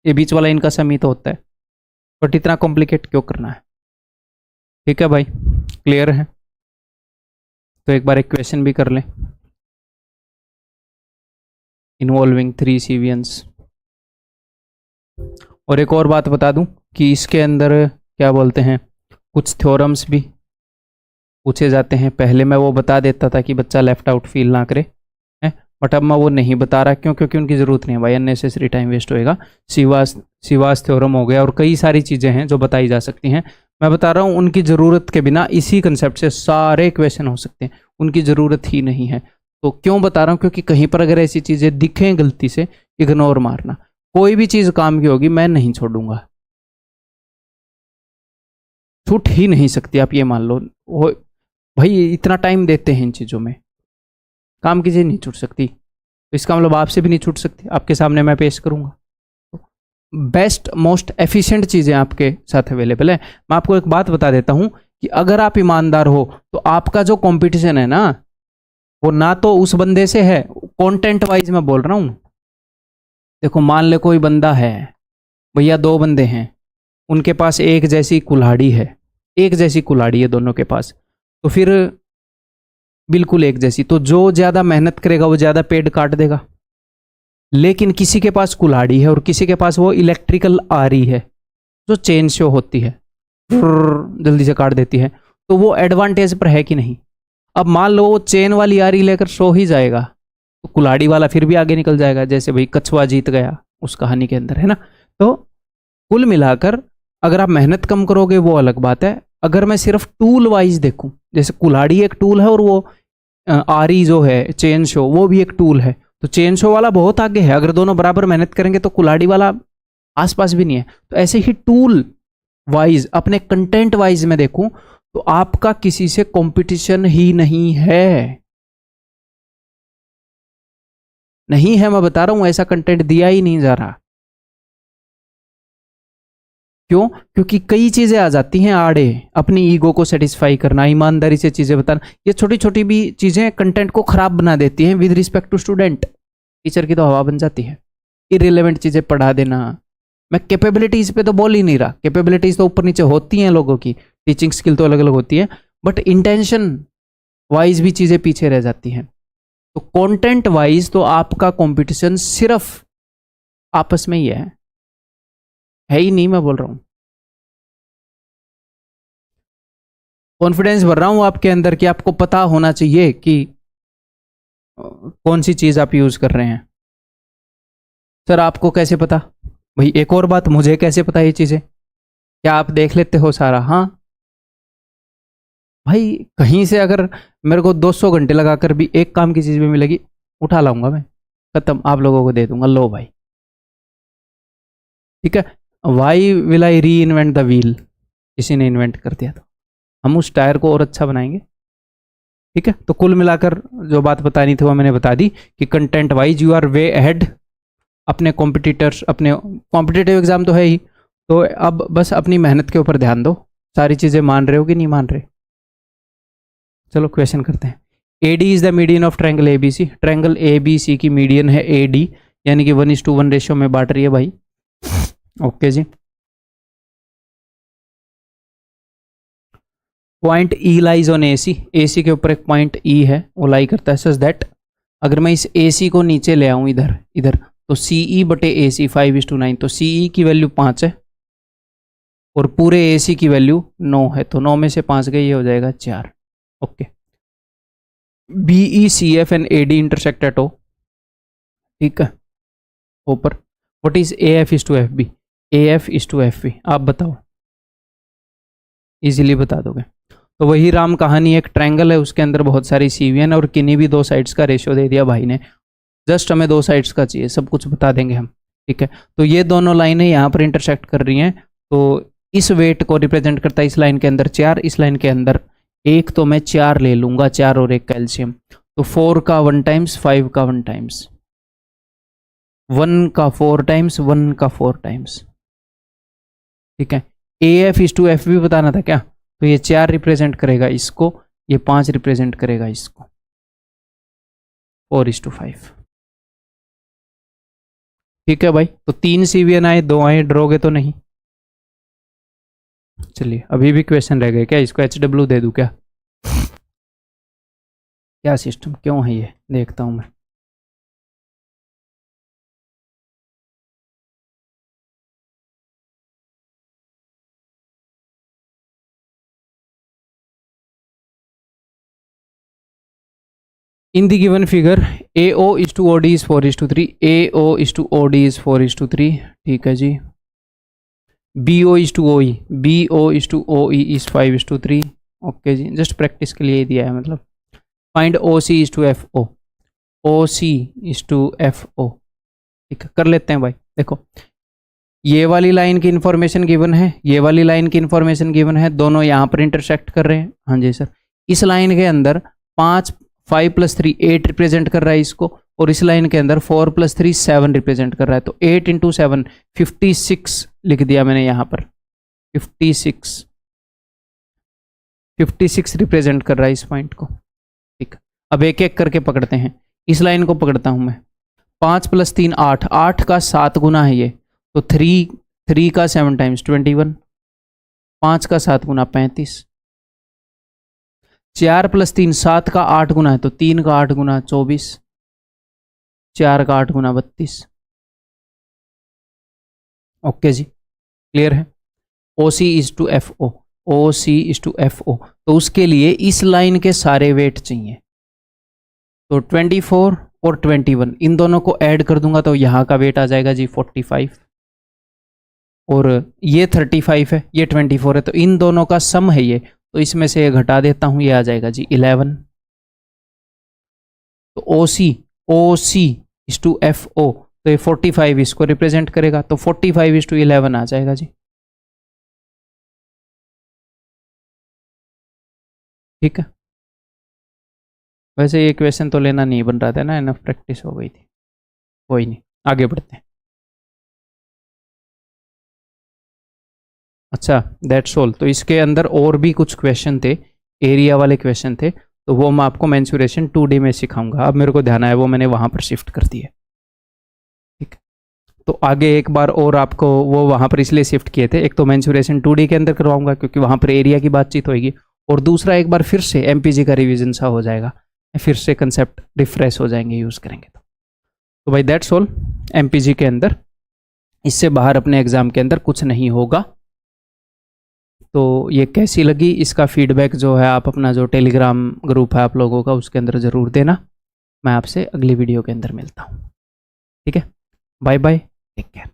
ये बीच वाला इनका सम ही तो होता है, बट इतना कॉम्प्लिकेट क्यों करना है। ठीक है भाई, क्लियर है। तो एक बार एक क्वेश्चन भी कर लें, इन्वॉल्विंग 3 सीवियंस। और एक और बात बता दूं कि इसके अंदर क्या बोलते हैं, कुछ थ्योरम्स भी पूछे जाते हैं। पहले मैं वो बता देता था कि बच्चा लेफ्ट आउट फील ना करे, है, बट अब मैं वो नहीं बता रहा, क्यों, क्योंकि उनकी ज़रूरत नहीं है भाई, अननेसेसरी टाइम वेस्ट होएगा। सिवास थ्योरम हो गया और कई सारी चीज़ें हैं जो बताई जा सकती हैं। मैं बता रहा हूँ उनकी ज़रूरत के बिना इसी कंसेप्ट से सारे क्वेश्चन हो सकते हैं, उनकी ज़रूरत ही नहीं है। तो क्यों बता रहा हूँ, क्योंकि कहीं पर अगर ऐसी चीज़ें दिखें गलती से, इग्नोर मारना। कोई भी चीज़ काम की होगी मैं नहीं छोड़ूंगा, छूट ही नहीं सकती, आप ये मान लो। भाई इतना टाइम देते हैं इन चीज़ों में, काम की चीज़ नहीं छूट सकती, तो इसका मतलब आपसे भी नहीं छूट सकती। आपके सामने मैं पेश करूंगा, बेस्ट मोस्ट एफिशिएंट चीज़ें आपके साथ अवेलेबल है। मैं आपको एक बात बता देता हूं कि अगर आप ईमानदार हो तो आपका जो कंपटीशन है ना, वो ना तो उस बंदे से है, कंटेंट वाइज मैं बोल रहा हूं। देखो मान ले कोई बंदा है, भैया 2 बंदे हैं, उनके पास एक जैसी कुल्हाड़ी है, एक जैसी कुल्हाड़ी है दोनों के पास, तो फिर बिल्कुल एक जैसी, तो जो ज़्यादा मेहनत करेगा वो ज़्यादा पेड़ काट देगा। लेकिन किसी के पास कुल्हाड़ी है और किसी के पास वो इलेक्ट्रिकल आरी है जो चेन शो होती है, जल्दी से काट देती है, तो वो एडवांटेज पर है कि नहीं। अब मान लो वो चेन वाली आरी लेकर सो ही जाएगा, तो कुल्हाड़ी वाला फिर भी आगे निकल जाएगा, जैसे भाई कछुआ जीत गया उस कहानी के अंदर, है ना। तो कुल मिलाकर अगर आप मेहनत कम करोगे वो अलग बात है। अगर मैं सिर्फ टूल वाइज देखूं, जैसे कुल्हाड़ी एक टूल है और वो आरी जो है चेन शो वो भी एक टूल है, तो चेन शो वाला बहुत आगे है, अगर दोनों बराबर मेहनत करेंगे तो कुल्हाड़ी वाला आसपास भी नहीं है। तो ऐसे ही टूल वाइज, अपने कंटेंट वाइज में देखूं तो आपका किसी से कंपटीशन ही नहीं है, नहीं है, मैं बता रहा हूं, ऐसा कंटेंट दिया ही नहीं जा रहा। क्यों? क्योंकि कई चीजें आ जाती हैं आड़े, अपनी ईगो को सेटिस्फाई करना, ईमानदारी से चीजें बताना, ये छोटी छोटी भी चीजें कंटेंट को खराब बना देती हैं with respect to student. Teacher की तो हवा बन जाती है, इररिलेवेंट चीजें पढ़ा देना। मैं कैपेबिलिटीज पे तो बोल ही नहीं रहा, कैपेबिलिटीज तो ऊपर नीचे होती हैं लोगों की, टीचिंग स्किल तो अलग अलग होती है, बट इंटेंशन वाइज भी चीजें पीछे रह जाती हैं। तो कंटेंट वाइज तो आपका कंपटीशन सिर्फ आपस में ही है ही नहीं, मैं बोल रहा हूं। कॉन्फिडेंस भर रहा हूं आपके अंदर कि आपको पता होना चाहिए कि कौन सी चीज आप यूज कर रहे हैं। सर आपको कैसे पता? भाई एक और बात, मुझे कैसे पता ये चीजें? क्या आप देख लेते हो सारा? हाँ भाई, कहीं से अगर मेरे को 200 घंटे लगाकर भी एक काम की चीज भी मिलेगी, उठा लाऊंगा मैं, खत्म, आप लोगों को दे दूंगा, लो भाई। ठीक है, वाई विल आई री इन्वेंट द व्हील, किसी ने इन्वेंट कर दिया तो हम उस टायर को और अच्छा बनाएंगे। ठीक है, तो कुल मिलाकर जो बात बतानी थी वो मैंने बता दी कि content wise you are way ahead अपने कॉम्पिटिटर्स, अपने कॉम्पिटिटिव एग्जाम तो है ही, तो अब बस अपनी मेहनत के ऊपर ध्यान दो। सारी चीजें मान रहे हो कि नहीं मान रहे? चलो क्वेश्चन करते हैं। AD is the median of triangle ABC, triangle ABC की मीडियन है AD, यानी कि 1:1 रेशियो में बांट रही है भाई। ओके जी। Point E lies on AC के ऊपर एक पॉइंट E है, वो लाई करता है सच दैट अगर मैं इस AC को नीचे ले आऊं इधर इधर, तो CE बटे AC 5:9, तो CE की वैल्यू 5 है और पूरे AC की वैल्यू 9 है, तो 9 में से 5 गए, ये हो जाएगा 4। Okay. BE CF and AD intersect at O, ठीक है, ऊपर। What is AF is to FB? AF is to FB, आप बताओ, इजीली बता दोगे। तो वही राम कहानी, एक ट्रायंगल है, उसके अंदर बहुत सारी CVN और किन्हीं भी 2 साइड्स का रेशियो दे दिया भाई ने, जस्ट हमें 2 साइड्स का चाहिए, सब कुछ बता देंगे हम, ठीक है। तो ये दोनों लाइनें यहाँ पर इंटरसेक्ट कर रही हैं, तो इस वेट को रिप्रेजेंट करता है इस लाइन के अंदर 4, इस लाइन के अंदर 1, तो मैं 4 ले लूंगा, 4 और 1 कैल्शियम, तो 4 का 1 टाइम्स, 5 का 1 टाइम्स, 1 का 4 टाइम्स, 1 का 4 टाइम्स, ठीक है। AF इज टू FB बताना था क्या? तो ये 4 रिप्रेजेंट करेगा इसको, ये 5 रिप्रेजेंट करेगा इसको, 4:5, ठीक है भाई। तो 3 CVN आए, 2 आए, ड्रोगे तो नहीं। चलिए, अभी भी क्वेश्चन रह गए क्या? इसको HW दे दूं क्या? क्या सिस्टम क्यों है ये, देखता हूं मैं। In the given figure, AO is to OD is 4:3, AO is to OD is 4:3, ठीक है जी। BO is to OE, BO is to OE is 5:3, okay जी, जस्ट प्रैक्टिस के लिए ही दिया है मतलब। Find OC is to FO, OC is to FO, ठीक है, कर लेते हैं भाई। देखो, ये वाली लाइन की इंफॉर्मेशन गिवन है, ये वाली लाइन की इंफॉर्मेशन गिवन है, दोनों यहाँ पर इंटरसेक्ट कर रहे हैं, हाँ जी सर। इस लाइन के अंदर 5 + 3 8 रिप्रेजेंट कर रहा है इसको, और इस लाइन के अंदर 4 + 3 7 रिप्रेजेंट कर रहा है, तो 8 × 7 56 लिख दिया मैंने यहाँ पर, 56 रिप्रेजेंट कर रहा है इस पॉइंट को, ठीक। अब एक एक करके पकड़ते हैं। इस लाइन को पकड़ता हूँ मैं, 5 + 3 8, 8 का 7 गुना है ये, तो 3 का 7 टाइम्स 21, 5 का 7 गुना 35, 4 + 3 7 का 8 गुना है, तो 3 का 8 गुना 24, 4 का 8 गुना 32, ओके जी, क्लियर है। OC is to FO, OC is to FO, तो उसके लिए इस लाइन के सारे वेट चाहिए, तो 24 और 21 इन दोनों को ऐड कर दूंगा, तो यहाँ का वेट आ जाएगा जी 45, और ये 35 है, ये 24 है, तो इन दोनों का सम है ये, तो इसमें से ये घटा देता हूं, ये आ जाएगा जी 11। तो OC इज टू FO, तो ये 45 इसको रिप्रेजेंट करेगा, तो 45:11 आ जाएगा जी, ठीक है। वैसे ये क्वेश्चन तो लेना नहीं बन रहा था ना, इनफ प्रैक्टिस हो गई थी, कोई नहीं, आगे बढ़ते हैं। अच्छा, दैट्स ऑल। तो इसके अंदर और भी कुछ क्वेश्चन थे, एरिया वाले क्वेश्चन थे, तो वो मैं आपको मेंसुरेशन 2D में सिखाऊंगा। अब मेरे को ध्यान आया, वो मैंने वहाँ पर शिफ्ट कर दिया, ठीक। तो आगे एक बार और आपको वो वहाँ पर इसलिए शिफ्ट किए थे, एक तो मेंसुरेशन 2D के अंदर करवाऊंगा क्योंकि वहाँ पर एरिया की बातचीत होगी, और दूसरा एक बार फिर से MPG का रिविजन सा हो जाएगा, फिर से कंसेप्ट रिफ्रेश हो जाएंगे, यूज़ करेंगे। तो भाई दैट्स ऑल MPG के अंदर, इससे बाहर अपने एग्ज़ाम के अंदर कुछ नहीं होगा। तो ये कैसी लगी, इसका फीडबैक जो है आप अपना जो टेलीग्राम ग्रुप है आप लोगों का, उसके अंदर ज़रूर देना। मैं आपसे अगली वीडियो के अंदर मिलता हूँ, ठीक है। Bye bye, take care.